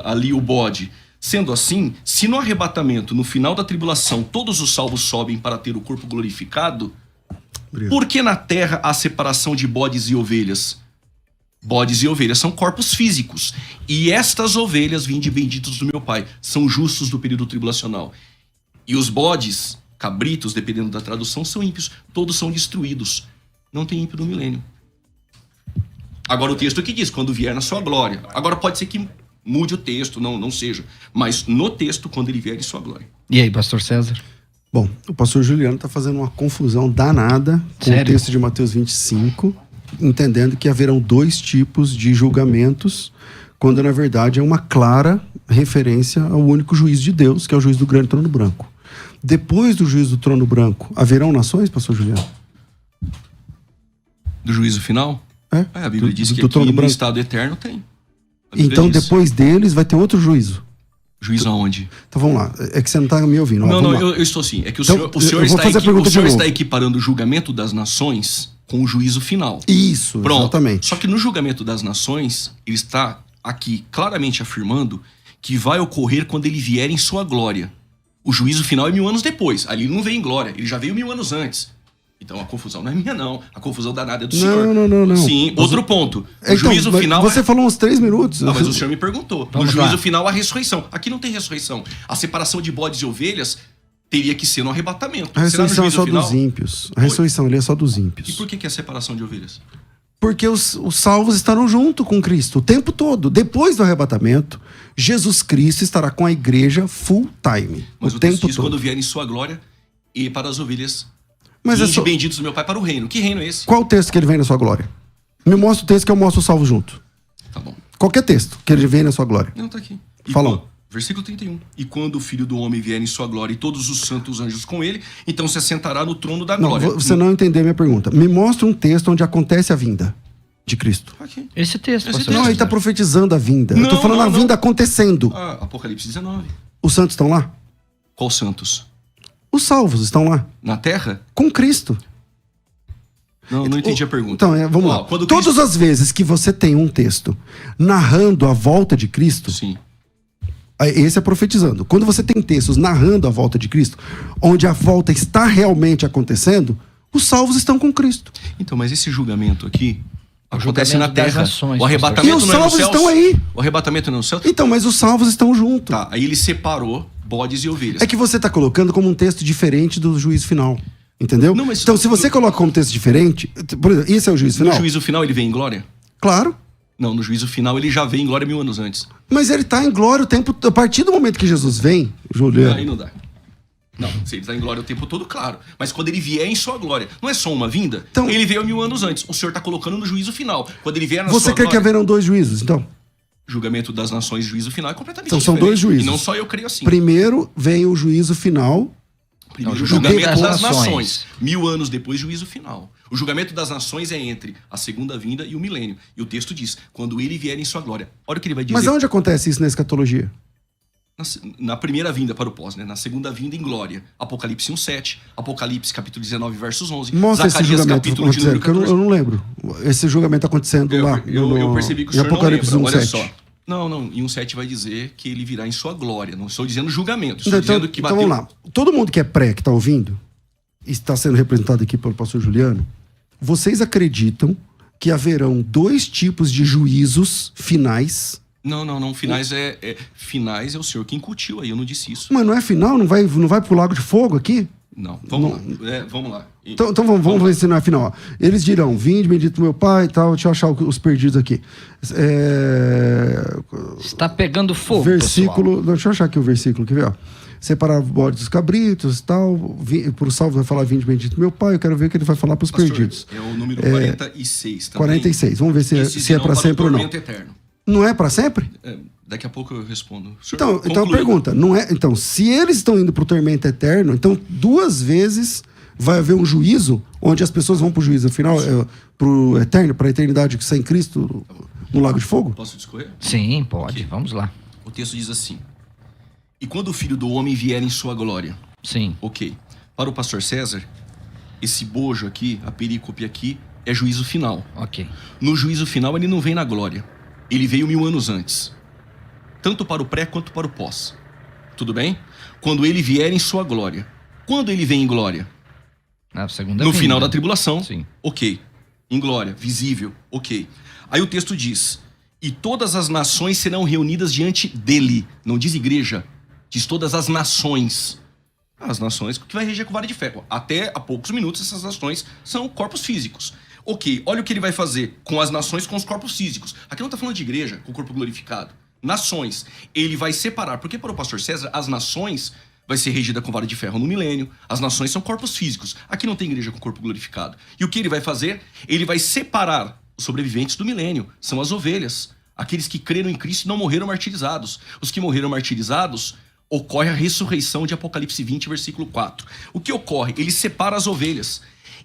ali o bode? Sendo assim, se no arrebatamento, no final da tribulação, todos os salvos sobem para ter o corpo glorificado, por que na terra há separação de bodes e ovelhas? Bodes e ovelhas são corpos físicos. E estas ovelhas, vinde benditos do meu Pai, são justos do período tribulacional. E os bodes, cabritos, dependendo da tradução, são ímpios. Todos são destruídos. Não tem ímpio no milênio. Agora o texto que diz, quando vier na sua glória. Agora pode ser que mude o texto, não seja. Mas no texto, quando ele vier em sua glória. E aí, pastor César? Bom, o pastor Juliano está fazendo uma confusão danada com Sério? o texto de Mateus 25, entendendo que haverão dois tipos de julgamentos, quando na verdade é uma clara referência ao único juiz de Deus, que é o juiz do grande trono branco. Depois do juízo do trono branco, haverão nações, pastor Juliano? Do juízo final? A Bíblia diz que do aqui trono no branco. estado eterno tem. A Bíblia Então diz. depois deles vai ter outro juízo. Juízo aonde? Então vamos lá, é que você não está me ouvindo. ó, Não, vamos lá. eu estou sim. É que o Então, senhor, eu vou fazer a pergunta de novo. está equiparando o julgamento das nações com o juízo final. Isso, Pronto. exatamente. Só que no julgamento das nações, ele está aqui claramente afirmando que vai ocorrer quando ele vier em sua glória. O juízo final é 1000 anos depois. Ali ele não veio em glória, ele já veio 1000 anos antes. Então a confusão não é minha, não. A confusão danada é do senhor. Não. Sim, Mas outro ponto. O Então, juízo mas final. Você falou uns 3 minutos. Não, mas o senhor me perguntou. No Vamos juízo lá. final, a ressurreição. Aqui não tem ressurreição. A separação de bodes e ovelhas teria que ser no arrebatamento. A Será no ressurreição é juízo só final? dos ímpios. A ressurreição ali é só dos E ímpios. por que é a separação de ovelhas? Porque os salvos estarão junto com Cristo o tempo todo. Depois do arrebatamento, Jesus Cristo estará com a igreja full time. Mas o o texto tempo diz todo. quando vier em sua glória e para as ovelhas. Mas é Vinde só... benditos do meu Pai para o reino. Que reino é esse? Qual o texto que ele vem na sua glória? Me mostra o texto que eu mostro o salvo junto. Tá bom. Qualquer texto que ele vem na sua glória. Não, tá aqui. Fala. Versículo 31. E quando o Filho do Homem vier em sua glória e todos os santos anjos com ele, então se assentará no trono da Não, glória. você não entendeu a minha pergunta. Me mostra um texto onde acontece a vinda de Cristo. Aqui. Esse texto, Esse pastor Não, César. ele está profetizando a vinda. eu tô Não, falando não, a não. vinda acontecendo. Ah, Apocalipse 19. Os santos estão lá? Qual santos? Os salvos estão lá. Na terra? Com Cristo. Não entendi a pergunta. Então, vamos Ó, lá. quando Todas Cristo- as vezes que você tem um texto narrando a volta de Cristo, Sim. esse é profetizando. Quando você tem textos narrando a volta de Cristo, onde a volta está realmente acontecendo, os salvos estão com Cristo. Então, mas esse julgamento aqui O acontece julgamento na das terra. nações, O arrebatamento E os não é nos salvos céus? estão aí. O arrebatamento não é no céu? Então, mas os salvos estão junto. Tá, aí ele separou bodes e ovelhas. É que você está colocando como um texto diferente do juízo final. Entendeu? Não, mas- Então, se você coloca como texto diferente, por exemplo, esse é o juízo No final? juízo final ele vem em glória? Claro. Não, no juízo final ele já vem em glória 1000 anos antes. Mas ele está em glória o tempo. A partir do momento que Jesus vem, Aí Juliano. não dá. Não, se ele está em glória o tempo todo, claro. Mas quando ele vier em sua glória, não é só uma vinda? Então- Ele veio 1000 anos antes. O senhor está colocando no juízo final. Quando ele vier na Você sua quer que glória... haverão 2 juízos, então? Julgamento das nações e juízo final é completamente Então, são diferente. 2 juízos. E não só eu creio assim. Primeiro vem o juízo final. Primeiro, Não, o julgamento julgamento das das nações. nações. 1000 anos depois, juízo final. O julgamento das nações é entre a segunda vinda e o milênio. E o texto diz, quando ele vier em sua glória. Olha o que ele vai dizer. Mas aonde acontece isso na escatologia? Na primeira vinda para o pós, né? Na segunda vinda em glória. Apocalipse 1:7, Apocalipse capítulo 19, versos 11. Mostra esse julgamento capítulo de número 14. eu não lembro. Esse julgamento acontecendo lá. Eu percebi que o em senhor Apocalipse não lembra. 1:7. Olha só. Não. Em 1:7 vai dizer que ele virá em sua glória. Não estou dizendo julgamento. Estou Então, dizendo que então vamos lá. Todo mundo que é pré, que está ouvindo, e está sendo representado aqui pelo pastor Juliano, vocês acreditam que haverão 2 tipos de juízos finais? Não. Finais finais é o senhor que incutiu aí. Eu não disse isso. Mas não é final? Não vai pro lago de fogo aqui? Não. Vamos lá. Então vamos ver se não é final. Ó. Eles dirão, vinde, bendito meu pai e tal. Deixa eu achar os perdidos aqui. Está pegando fogo, versículo, deixa eu achar aqui o versículo, quer ver? Ó. Separar o bode dos cabritos e tal. Por salvo vai falar, vinde, bendito meu pai. Eu quero ver o que ele vai falar pros perdidos. É o número 46 também. 46. Vamos ver se é para sempre ou não. Eterno. Não é para sempre? Daqui a pouco eu respondo. Então a pergunta, não é? Então, se eles estão indo pro tormento eterno, então 2 vezes vai haver um juízo onde as pessoas vão pro juízo final, pro eterno, para a eternidade sem Cristo no lago de fogo? Posso discorrer? Sim, pode. Okay. Vamos lá. O texto diz assim: e quando o Filho do Homem vier em sua glória. Sim. Ok. Para o pastor César, esse bojo aqui, a perícope aqui, é juízo final. Ok. No juízo final ele não vem na glória. Ele veio 1000 anos antes. Tanto para o pré quanto para o pós. Tudo bem? Quando ele vier em sua glória. Quando ele vem em glória? Na segunda no vinda. final da tribulação. Sim. Ok. Em glória, visível. Ok. Aí o texto diz: e todas as nações serão reunidas diante dele. Não diz igreja. Diz todas as nações. As nações que vai reger com vara de ferro. Até há poucos minutos essas nações são corpos físicos. Ok, olha o que ele vai fazer com as nações, com os corpos físicos. Aqui não está falando de igreja, com o corpo glorificado. Nações. Ele vai separar, porque para o pastor César, as nações vai ser regida com vara de ferro no milênio. As nações são corpos físicos. Aqui não tem igreja com corpo glorificado. E o que ele vai fazer? Ele vai separar os sobreviventes do milênio. São as ovelhas. Aqueles que creram em Cristo e não morreram martirizados. Os que morreram martirizados, ocorre a ressurreição de Apocalipse 20, versículo 4. O que ocorre? Ele separa as ovelhas.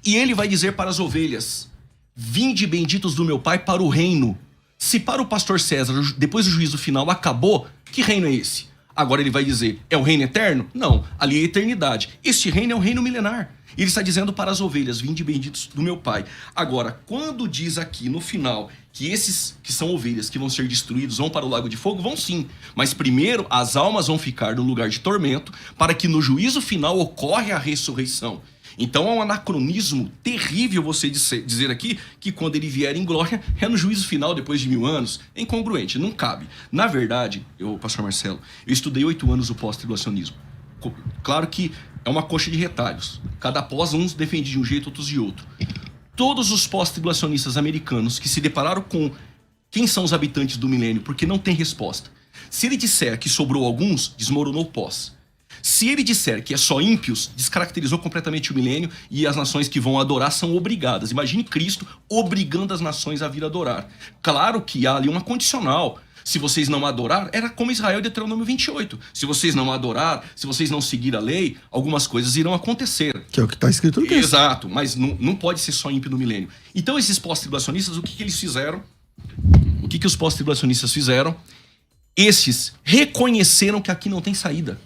E ele vai dizer para as ovelhas: vinde benditos do meu pai para o reino. Se para o pastor César, depois do juízo final, acabou, que reino é esse? Agora ele vai dizer, é o reino eterno? Não, ali é a eternidade. Este reino é o reino milenar. Ele está dizendo para as ovelhas, vinde benditos do meu pai. Agora, quando diz aqui no final que esses que são ovelhas que vão ser destruídos vão para o lago de fogo, vão sim. Mas primeiro as almas vão ficar no lugar de tormento, para que no juízo final ocorra a ressurreição. Então é um anacronismo terrível você dizer aqui que quando ele vier em glória é no juízo final depois de 1000 anos. É incongruente, não cabe. Na verdade, pastor Marcelo, eu estudei 8 anos o pós-tribulacionismo. Claro que é uma coxa de retalhos. Cada pós, uns defendem de um jeito, outros de outro. Todos os pós-tribulacionistas americanos que se depararam com quem são os habitantes do milênio, porque não tem resposta. Se ele disser que sobrou alguns, desmoronou o pós. Se ele disser que é só ímpios, descaracterizou completamente o milênio e as nações que vão adorar são obrigadas. Imagine Cristo obrigando as nações a vir adorar. Claro que há ali uma condicional. Se vocês não adorar, era como Israel de Deuteronômio 28. Se vocês não adorar, se vocês não seguir a lei, algumas coisas irão acontecer. Que é o que está escrito no texto. Exato, mas não pode ser só ímpio no milênio. Então esses pós-tribulacionistas, o que eles fizeram? O que os pós-tribulacionistas fizeram? Estes reconheceram que aqui não tem saída.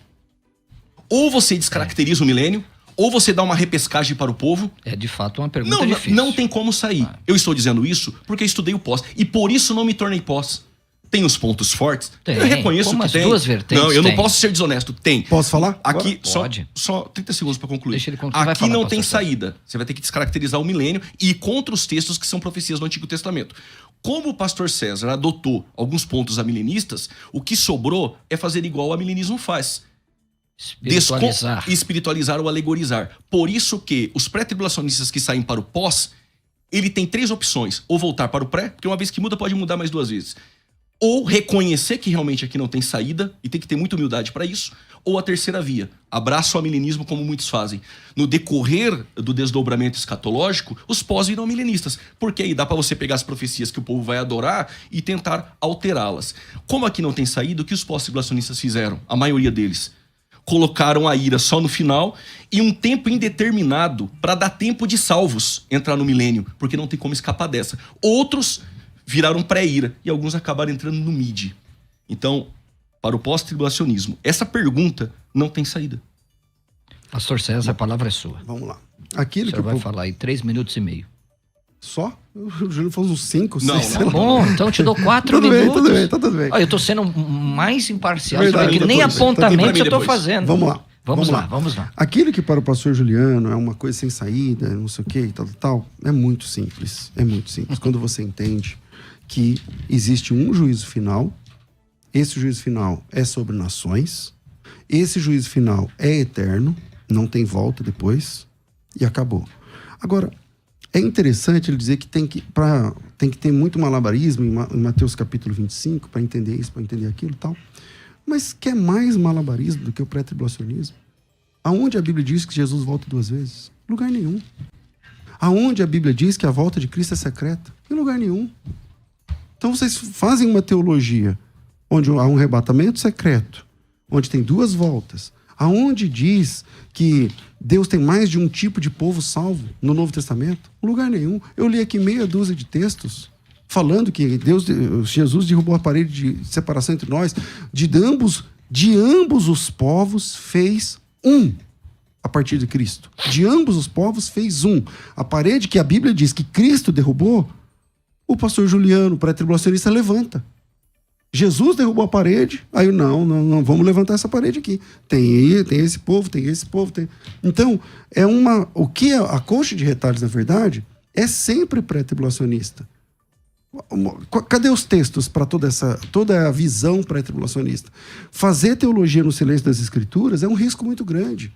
Ou você descaracteriza o milênio, ou você dá uma repescagem para o povo. É de fato uma pergunta difícil. Não tem como sair. Eu estou dizendo isso porque eu estudei o pós. E por isso não me tornei pós. Tem os pontos fortes. Tem. Eu reconheço como que as tem. Duas vertentes não, eu tem. não posso ser desonesto. Tem. Posso falar? Aqui, pode. Só 30 segundos para concluir. Deixa ele concluir. Aqui não tem saída. Você vai ter que descaracterizar o milênio e ir contra os textos que são profecias do Antigo Testamento. Como o pastor César adotou alguns pontos amilenistas, o que sobrou é fazer igual o amilenismo faz. Espiritualizar ou alegorizar. Por isso que os pré-tribulacionistas que saem para o pós, ele tem 3 opções. Ou voltar para o pré, porque uma vez que muda, pode mudar mais 2 vezes. Ou reconhecer que realmente aqui não tem saída, e tem que ter muita humildade para isso. Ou a terceira via, abraça o amilenismo como muitos fazem. No decorrer do desdobramento escatológico, os pós viram milenistas. Porque aí dá para você pegar as profecias que o povo vai adorar e tentar alterá-las. Como aqui não tem saída, o que os pós-tribulacionistas fizeram? A maioria deles colocaram a ira só no final e um tempo indeterminado para dar tempo de salvos entrar no milênio, porque não tem como escapar dessa. Outros viraram pré-ira e alguns acabaram entrando no mid. Então, para o pós-tribulacionismo. Essa pergunta não tem saída. Pastor César, a palavra é sua. Vamos lá. O Aquilo senhor que vai falar aí 3 minutos e meio. Só? O Júlio falou uns 5, 6. Não, Tá bom, então eu te dou 4 Tudo bem, minutos. tudo bem, tá tudo bem. Olha, eu tô sendo mais imparcial, Verdade, que nem depois. apontamentos eu tô Depois. fazendo. Vamos lá. Vamos lá. Aquilo que para o pastor Juliano é uma coisa sem saída, não sei o que, tal, é muito simples. É muito simples. Quando você entende que existe um juízo final, esse juízo final é sobre nações, esse juízo final é eterno, não tem volta depois, e acabou. Agora, é interessante ele dizer que tem que ter muito malabarismo em Mateus capítulo 25 para entender isso, para entender aquilo e tal. Mas quer mais malabarismo do que o pré-tribulacionismo? Aonde a Bíblia diz que Jesus volta 2 vezes? Lugar nenhum. Aonde a Bíblia diz que a volta de Cristo é secreta? Em lugar nenhum. Então vocês fazem uma teologia onde há um arrebatamento secreto, onde tem 2 voltas, aonde diz que Deus tem mais de um tipo de povo salvo no Novo Testamento? Em lugar nenhum. Eu li aqui meia dúzia de textos falando que Jesus derrubou a parede de separação entre nós, de ambos os povos fez um, a partir de Cristo. De ambos os povos fez um. A parede que a Bíblia diz que Cristo derrubou, o pastor Juliano, pré-tribulacionista, levanta. Jesus derrubou a parede, aí não, vamos levantar essa parede aqui. Tem esse povo, tem esse povo, tem... Então, o que é a coxa de retalhos, na verdade, é sempre pré-tribulacionista. Cadê os textos para toda a visão pré-tribulacionista? Fazer teologia no silêncio das Escrituras é um risco muito grande.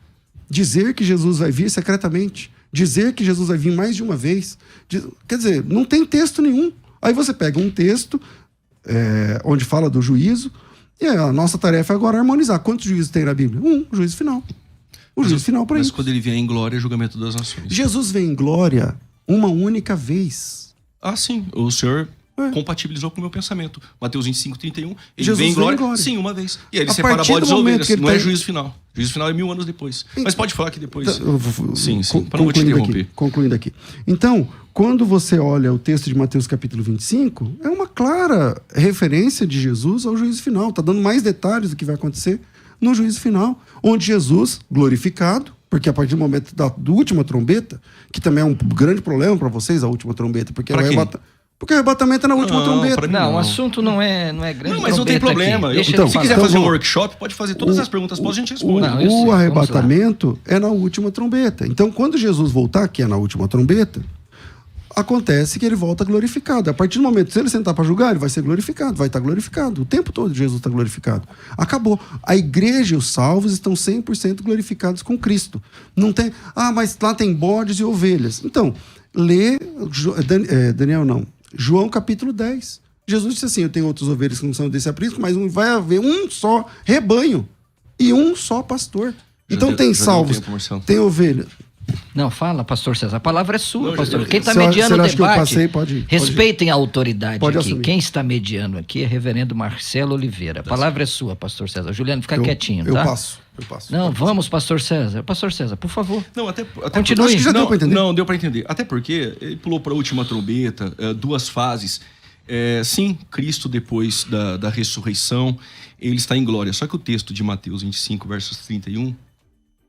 Dizer que Jesus vai vir secretamente, dizer que Jesus vai vir mais de uma vez, quer dizer, não tem texto nenhum. Aí você pega um texto onde fala do juízo, e a nossa tarefa é agora harmonizar. Quantos juízos tem na Bíblia? Juízo final. O juízo final para isso. Mas quando ele vier em glória, é julgamento das nações. Jesus vem em glória uma única vez. Ah, sim. O senhor compatibilizou com o meu pensamento. Mateus 25, 31. Ele Jesus vem em glória. glória. Sim, uma vez. E aí ele A separa partir bodes do e momento ovelhas. que ele Não é tá- juízo final. Juízo final é 1000 anos depois. Mas pode falar que depois. Sim. Para não te Concluindo interromper. concluindo aqui. Então, quando você olha o texto de Mateus capítulo 25, é uma clara referência de Jesus ao juízo final. Está dando mais detalhes do que vai acontecer no juízo final, onde Jesus, glorificado, porque a partir do momento da última trombeta, que também é um grande problema para vocês, a última trombeta, porque o arrebatamento é na última trombeta. Não, o assunto não é grande. Não, mas não tem problema. Se quiser fazer um workshop, pode fazer todas as perguntas, a gente responde. O arrebatamento é na última trombeta. Então, quando Jesus voltar, que é na última trombeta, acontece que ele volta glorificado. A partir do momento, se ele sentar para julgar, ele vai ser glorificado, vai estar glorificado. O tempo todo Jesus está glorificado. Acabou. A igreja e os salvos estão 100% glorificados com Cristo. Não tem... mas lá tem bodes e ovelhas. Então, João capítulo 10. Jesus disse assim, eu tenho outras ovelhas que não são desse aprisco, mas vai haver um só rebanho e um só pastor. Então tem salvos, tem ovelha. Não, fala, pastor César. A palavra é sua, Não, pastor. Quem está se mediando o acha que eu debate, passei, pode ir. respeitem a autoridade Pode aqui. assumir. Quem está mediando aqui é reverendo Marcelo Oliveira. A palavra é sua, pastor César. Juliano, fica quietinho, tá? Eu passo. Não, vamos, pastor César. Pastor César, por favor. Não, até Continue. Acho que já deu pra entender. Não, deu para entender. Até porque ele pulou para a última trombeta, 2 fases. Sim, Cristo, depois da ressurreição, ele está em glória. Só que o texto de Mateus 25, versos 31,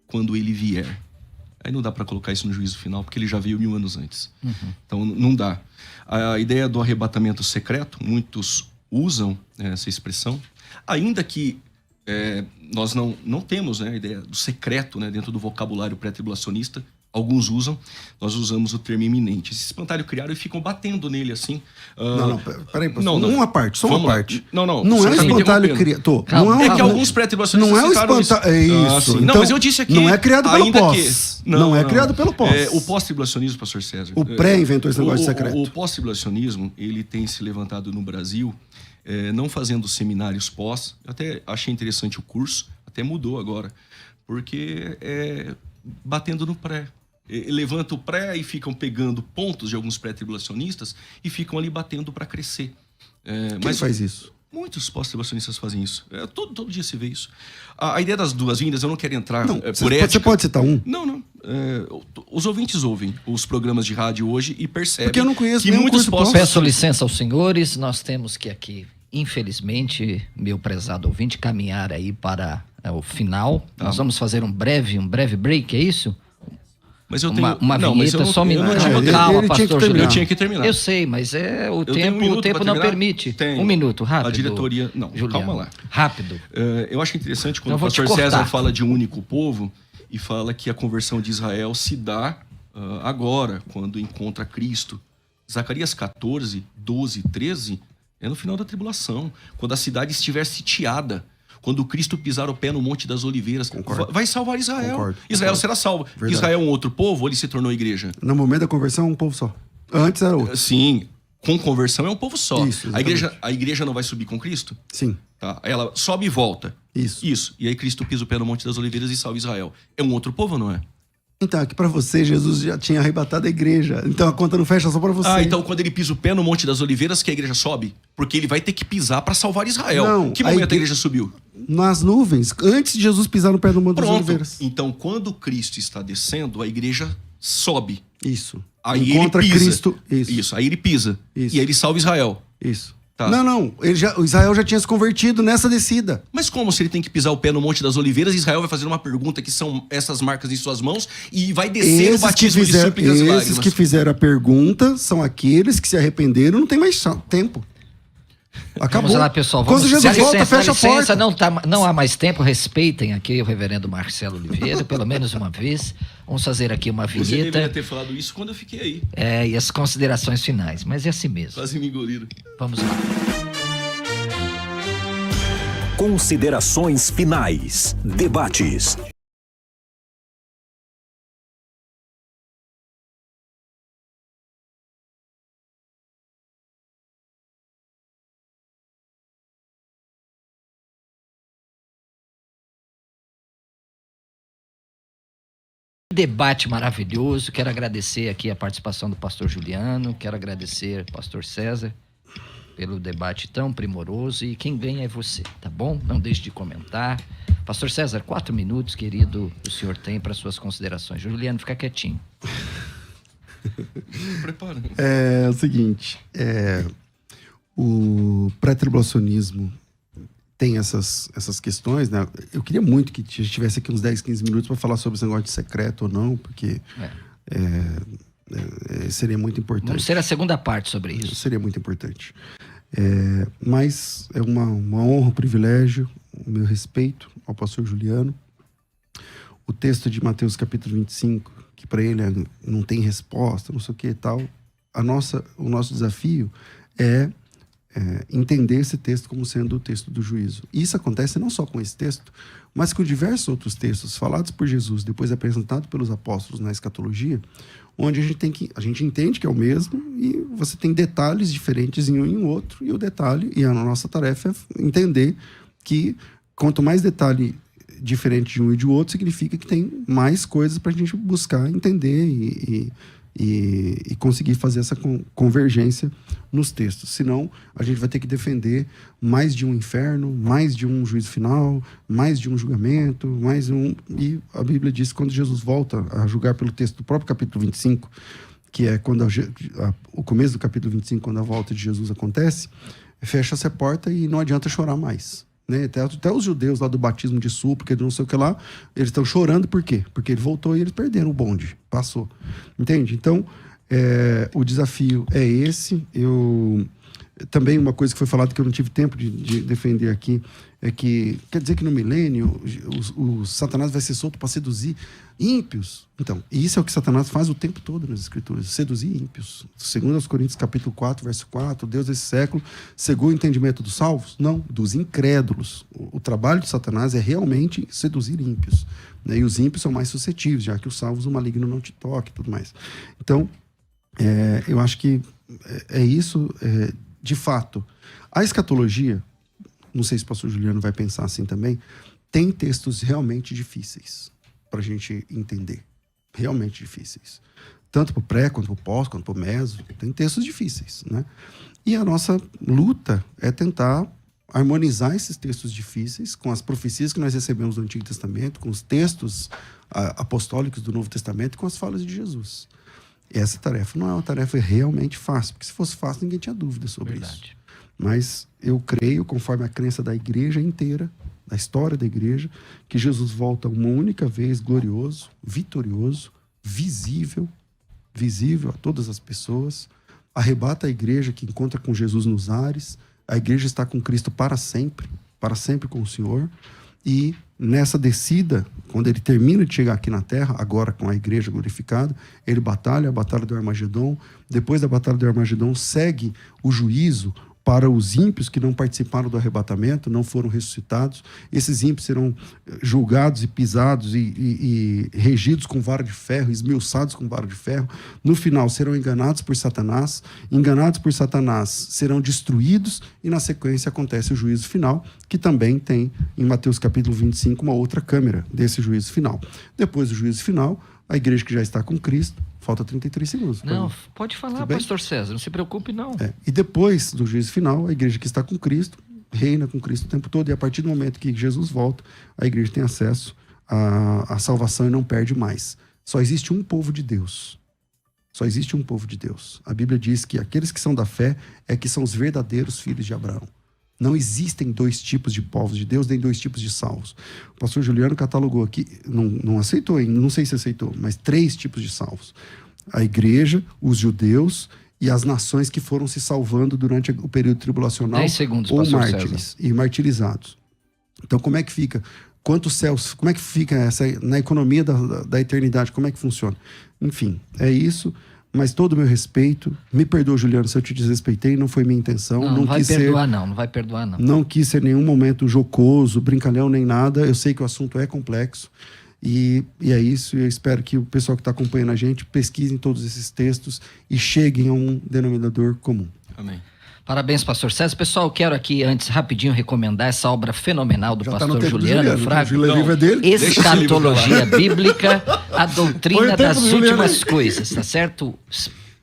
quando ele vier. Aí não dá para colocar isso no juízo final, porque ele já veio 1000 anos antes. Então, não dá. A ideia do arrebatamento secreto, muitos usam essa expressão, ainda que nós não temos a ideia do secreto dentro do vocabulário pré-tribulacionista. Alguns usam, nós usamos o termo iminente. Esse espantalho criaram e ficam batendo nele assim. Peraí, pastor. Uma parte, só uma parte. Não é o espantalho criado. É que alguns pré-tribulacionistas não é o espantalho. É isso. Não, então, mas eu disse aqui. Não é criado pelo pós. Não é não. criado pelo pós. O pós-tribulacionismo, pastor César. O pré inventou esse negócio de secreto. O pós-tribulacionismo, ele tem se levantado no Brasil, não fazendo seminários pós. Eu até achei interessante o curso, até mudou agora. Porque batendo no pré. Levanta o pré e ficam pegando pontos de alguns pré-tribulacionistas e ficam ali batendo para crescer. Quem faz isso? Muitos pós-tribulacionistas fazem isso. Todo dia se vê isso. A ideia das 2 vindas, eu não quero entrar por ética. Você pode citar um? Não. Os ouvintes ouvem os programas de rádio hoje e percebem porque eu não conheço que nenhum muitos curso pós. Peço licença aos senhores, nós temos que aqui infelizmente, meu prezado ouvinte, caminhar aí para o final. Tá. Nós vamos fazer um breve break, é isso? Mas eu tenho... Uma não, mas vinheta, eu não- só um eu não minuto. tinha- Calma, ele tinha pastor que terminar. Juliano. Eu tinha que terminar. Eu sei, mas o tenho um minuto tempo pra não terminar? permite. Tenho. Um minuto, rápido. A diretoria... Não, Juliano. calma lá. Rápido. Eu acho interessante quando Então eu o vou te pastor César cortar. fala de um único povo e fala que a conversão de Israel se dá agora, quando encontra Cristo. Zacarias 14, 12, 13 é no final da tribulação, quando a cidade estiver sitiada, quando Cristo pisar o pé no Monte das Oliveiras. Concordo. Vai salvar Israel. Concordo. Israel será salvo. Verdade. Israel é um outro povo ou ele se tornou igreja? No momento da conversão, um povo só. Antes era outro. Sim, com conversão é um povo só. Isso, a exatamente. igreja não vai subir com Cristo? Sim, Tá? Ela sobe e volta. isso. Isso. E aí Cristo pisa o pé no Monte das Oliveiras e salva Israel. É um outro povo, não é? Então, aqui pra você, Jesus já tinha arrebatado a igreja. Então a conta não fecha só pra você. Ah, então quando ele pisa o pé no Monte das Oliveiras, que a igreja sobe? Porque ele vai ter que pisar para salvar Israel. Não, Que a momento a igreja subiu? Nas nuvens, antes de Jesus pisar no pé do Monte das Pronto. Oliveiras. Então, quando Cristo está descendo, a igreja sobe. Isso. Aí Encontra ele pisa. Cristo. Isso. Aí ele pisa. Isso. E aí ele salva Israel. Isso. Tá. Não. O Israel já tinha se convertido nessa descida. Mas como se ele tem que pisar o pé no Monte das Oliveiras, Israel vai fazer uma pergunta que são essas marcas em suas mãos e vai descer o batismo de súplicas e lágrimas. Esses que fizeram a pergunta são aqueles que se arrependeram, não tem mais tempo. Acabou. Vamos lá, pessoal. Quando Jesus Dá volta, licença, fecha dá licença, a porta. não há mais tempo. Respeitem aqui o reverendo Marcelo Oliveira, pelo menos uma vez. Vamos fazer aqui uma Você deveria vinheta. ter falado isso quando eu fiquei aí. E as considerações finais. Mas é assim mesmo. Quase me engoliram. Vamos lá. Considerações finais. Debates. Debate maravilhoso. Quero agradecer aqui a participação do pastor Juliano. Quero agradecer ao pastor César pelo debate tão primoroso. E quem ganha é você, tá bom? Não deixe de comentar. Pastor César, 4 minutos, querido, o senhor tem para suas considerações. Juliano, fica quietinho. Preparando. É o seguinte, o pré-tribulacionismo tem essas questões, né? Eu queria muito que a gente tivesse aqui uns 10, 15 minutos para falar sobre esse negócio de secreto ou não, porque seria muito importante. Vamos ter a segunda parte sobre isso. Seria muito importante. Mas é uma honra, um privilégio, o meu respeito ao pastor Juliano. O texto de Mateus capítulo 25, que para ele não tem resposta, não sei o que e tal. O nosso desafio é entender esse texto como sendo o texto do juízo. E isso acontece não só com esse texto, mas com diversos outros textos falados por Jesus, depois apresentados pelos apóstolos na escatologia, onde a gente entende que é o mesmo e você tem detalhes diferentes em um e em outro, e o detalhe, e a nossa tarefa é entender que quanto mais detalhe diferente de um e de outro, significa que tem mais coisas para a gente buscar entender e conseguir fazer essa convergência nos textos. Senão, a gente vai ter que defender mais de um inferno, mais de um juízo final, mais de um julgamento, E a Bíblia diz que quando Jesus volta a julgar pelo texto do próprio capítulo 25, que é quando o começo do capítulo 25, quando a volta de Jesus acontece, fecha-se a porta e não adianta chorar mais. Né? Até os judeus lá do batismo de súplica, de não sei o que lá, eles estão chorando por quê? Porque ele voltou e eles perderam o bonde, passou. Entende? Então, o desafio é esse. Também uma coisa que foi falada que eu não tive tempo de defender aqui é que quer dizer que no milênio o Satanás vai ser solto para seduzir ímpios. Então, isso é o que Satanás faz o tempo todo nas Escrituras, seduzir ímpios. Segundo aos Coríntios capítulo 4, verso 4, Deus desse século cegou o entendimento dos salvos? Não, dos incrédulos. O trabalho de Satanás é realmente seduzir ímpios. Né? E os ímpios são mais suscetíveis, já que os salvos o maligno não te toca e tudo mais. Então, eu acho que é isso. De fato, a escatologia, não sei se o pastor Juliano vai pensar assim também, tem textos realmente difíceis para a gente entender. Realmente difíceis. Tanto para o pré, quanto para o pós, quanto para o meso. Tem textos difíceis, né? E a nossa luta é tentar harmonizar esses textos difíceis com as profecias que nós recebemos do Antigo Testamento, com os textos apostólicos do Novo Testamento e com as falas de Jesus. Essa tarefa não é uma tarefa realmente fácil, porque se fosse fácil, ninguém tinha dúvida sobre isso. Mas eu creio, conforme a crença da igreja inteira, da história da igreja, que Jesus volta uma única vez, glorioso, vitorioso, visível a todas as pessoas, arrebata a igreja que encontra com Jesus nos ares, a igreja está com Cristo para sempre com o Senhor, e nessa descida, quando ele termina de chegar aqui na terra, agora com a igreja glorificada, ele batalha a batalha do Armagedon. Depois da batalha do Armagedon, segue o juízo para os ímpios que não participaram do arrebatamento, não foram ressuscitados. Esses ímpios serão julgados e pisados e regidos com vara de ferro, esmiuçados com vara de ferro. No final, serão enganados por Satanás. Enganados por Satanás, serão destruídos e, na sequência, acontece o juízo final, que também tem, em Mateus capítulo 25, uma outra câmera desse juízo final. Depois do juízo final, a igreja que já está com Cristo, falta 33 segundos. Não, pode falar, pastor César, não se preocupe não. E depois do juízo final, a igreja que está com Cristo, reina com Cristo o tempo todo, e a partir do momento que Jesus volta, a igreja tem acesso à salvação e não perde mais. Só existe um povo de Deus. Só existe um povo de Deus. A Bíblia diz que aqueles que são da fé é que são os verdadeiros filhos de Abraão. Não existem dois tipos de povos de Deus, nem dois tipos de salvos. O pastor Juliano catalogou aqui, não aceitou ainda, não sei se aceitou, mas 3 tipos de salvos. A igreja, os judeus e as nações que foram se salvando durante o período tribulacional 10 segundos, ou pastor mártires César. e martirizados. Então, como é que fica? Quantos céus? Como é que fica essa na economia da eternidade? Como é que funciona? Enfim, é isso. Mas todo o meu respeito, me perdoa, Juliano, se eu te desrespeitei, não foi minha intenção. Não vai perdoar não vai perdoar não. Não quis ser nenhum momento jocoso, brincalhão, nem nada. Eu sei que o assunto é complexo e é isso. Eu espero que o pessoal que está acompanhando a gente pesquisem todos esses textos e cheguem a um denominador comum. Amém. Parabéns, pastor César. Pessoal, eu quero aqui, antes, rapidinho, recomendar essa obra fenomenal do Já tá no pastor tempo do Juliano Juliano, Fraga. o livro é dele. Escatologia Bíblica, a Põe doutrina o tempo das do Juliano últimas aí. coisas, tá certo?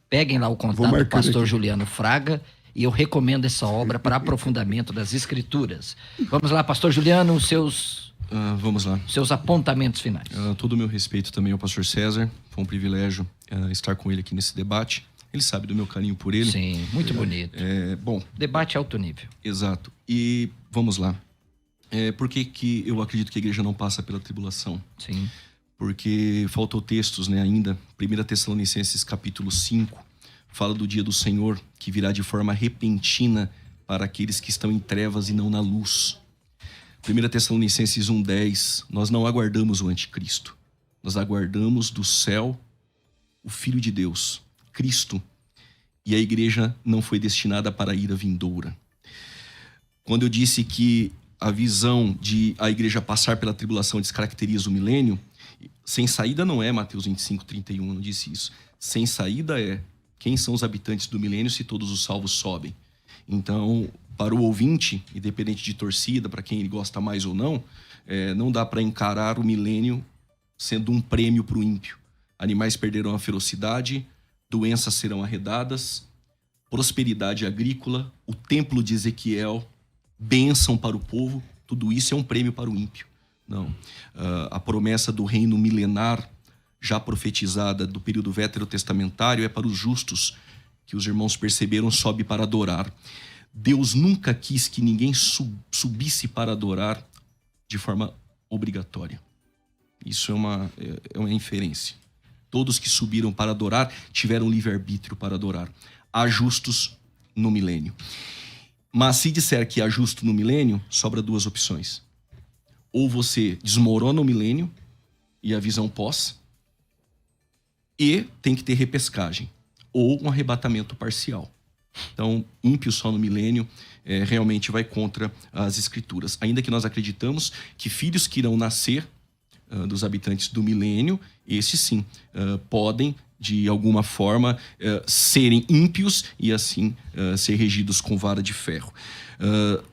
Peguem lá o contato do marcar pastor aqui. Juliano Fraga e eu recomendo essa obra para aprofundamento das Escrituras. Vamos lá, pastor Juliano, os Vamos lá. seus apontamentos finais. Todo o meu respeito também ao pastor César. Foi um privilégio estar com ele aqui nesse debate. Ele sabe do meu carinho por ele. Sim, muito bonito. Bom, Debate alto nível. exato. E vamos lá. Por que eu acredito que a igreja não passa pela tribulação? Sim. Porque faltam textos, né, ainda. 1 Tessalonicenses capítulo 5 fala do dia do Senhor, que virá de forma repentina para aqueles que estão em trevas e não na luz. 1 Tessalonicenses 1:10, nós não aguardamos o anticristo. Nós aguardamos do céu o Filho de Deus, Cristo. E a igreja não foi destinada para a ira vindoura. Quando eu disse que a visão de a igreja passar pela tribulação descaracteriza o milênio, sem saída não é Mateus 25:31, não disse isso. Sem saída é quem são os habitantes do milênio se todos os salvos sobem. Então, para o ouvinte, independente de torcida, para quem ele gosta mais ou não, não dá para encarar o milênio sendo um prêmio para o ímpio. Animais perderão a ferocidade, doenças serão arredadas, prosperidade agrícola, o templo de Ezequiel, bênção para o povo, tudo isso é um prêmio para o ímpio. Não. A promessa do reino milenar, já profetizada do período veterotestamentário, é para os justos, que os irmãos perceberam, sobe para adorar. Deus nunca quis que ninguém subisse para adorar de forma obrigatória. Isso é uma inferência. Todos que subiram para adorar tiveram livre-arbítrio para adorar. Há justos no milênio. Mas se disser que há justo no milênio, sobra 2 opções. Ou você desmorona o milênio e a visão pós, e tem que ter repescagem, ou um arrebatamento parcial. Então, ímpio só no milênio realmente vai contra as Escrituras. Ainda que nós acreditamos que filhos que irão nascer dos habitantes do milênio, esses sim, podem, de alguma forma, serem ímpios e assim ser regidos com vara de ferro.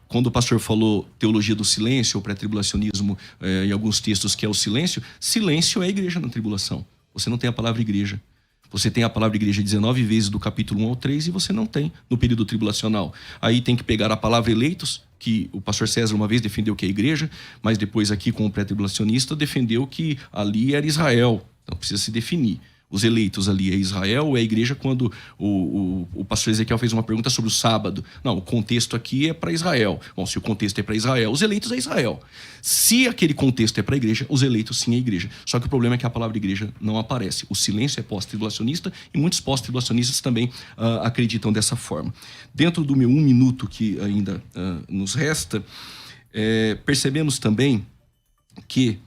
Quando o pastor falou teologia do silêncio, ou pré-tribulacionismo, em alguns textos que é o silêncio, silêncio é a igreja na tribulação. Você não tem a palavra igreja. Você tem a palavra igreja 19 vezes do capítulo 1 ao 3 e você não tem no período tribulacional. Aí tem que pegar a palavra eleitos, que o pastor César uma vez defendeu que é a igreja, mas depois aqui com o pré-tribulacionista defendeu que ali era Israel. Então precisa se definir. Os eleitos ali é Israel ou é a igreja? Quando o pastor Ezequiel fez uma pergunta sobre o sábado. Não, o contexto aqui é para Israel. Bom, se o contexto é para Israel, os eleitos é Israel. Se aquele contexto é para a igreja, os eleitos sim é a igreja. Só que o problema é que a palavra igreja não aparece. O silêncio é pós-tribulacionista e muitos pós-tribulacionistas também acreditam dessa forma. Dentro do meu 1 minuto que ainda nos resta, percebemos também que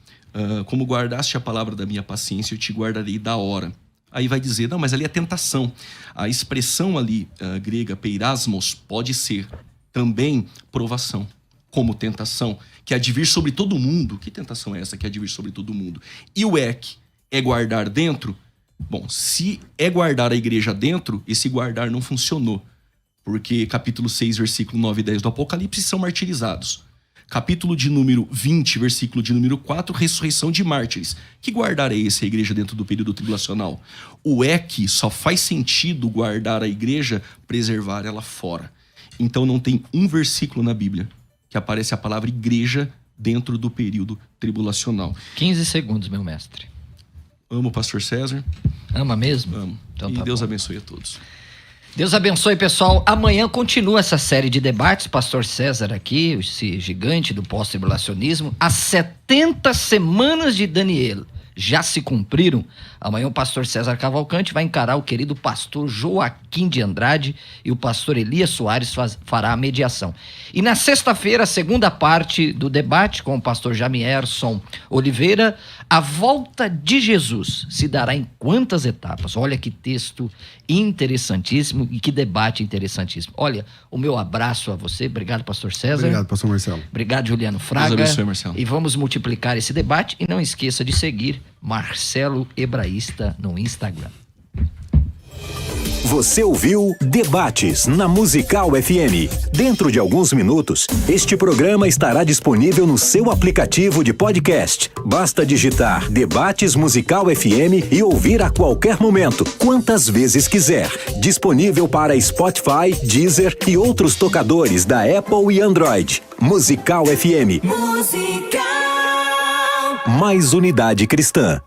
como guardaste a palavra da minha paciência, eu te guardarei da hora. Aí vai dizer, não, mas ali é tentação. A expressão ali grega, peirasmos, pode ser também provação, como tentação, que há de vir sobre todo mundo. Que tentação é essa que há de vir sobre todo mundo? E o ek é guardar dentro? Bom, se é guardar a igreja dentro, esse guardar não funcionou. Porque capítulo 6, versículo 9 e 10 do Apocalipse são martirizados. Capítulo de número 20, versículo de número 4, ressurreição de mártires. Que guardar é esse, a igreja dentro do período tribulacional? O ek só faz sentido guardar a igreja, preservar ela fora. Então não tem um versículo na Bíblia que aparece a palavra igreja dentro do período tribulacional. 15 segundos, meu mestre. Amo o pastor César. Ama mesmo? Amo. Então, e tá Deus bom. abençoe a todos. Deus abençoe, pessoal. Amanhã continua essa série de debates. Pastor César aqui, esse gigante do pós-tribulacionismo. As 70 semanas de Daniel já se cumpriram. Amanhã o pastor César Cavalcante vai encarar o querido pastor Joaquim de Andrade e o pastor Elias Soares fará a mediação. E na sexta-feira, a segunda parte do debate com o pastor Jamierson Oliveira, a volta de Jesus se dará em quantas etapas? Olha que texto interessantíssimo e que debate interessantíssimo. Olha, o meu abraço a você. Obrigado, pastor César. Obrigado, pastor Marcelo. Obrigado, Juliano Fraga. Deus abençoe, Marcelo. E vamos multiplicar esse debate. E não esqueça de seguir Marcelo Hebraísta no Instagram. Você ouviu Debates na Musical FM. Dentro de alguns minutos, este programa estará disponível no seu aplicativo de podcast. Basta digitar Debates Musical FM e ouvir a qualquer momento, quantas vezes quiser. Disponível para Spotify, Deezer e outros tocadores da Apple e Android. Musical FM. Mais unidade cristã.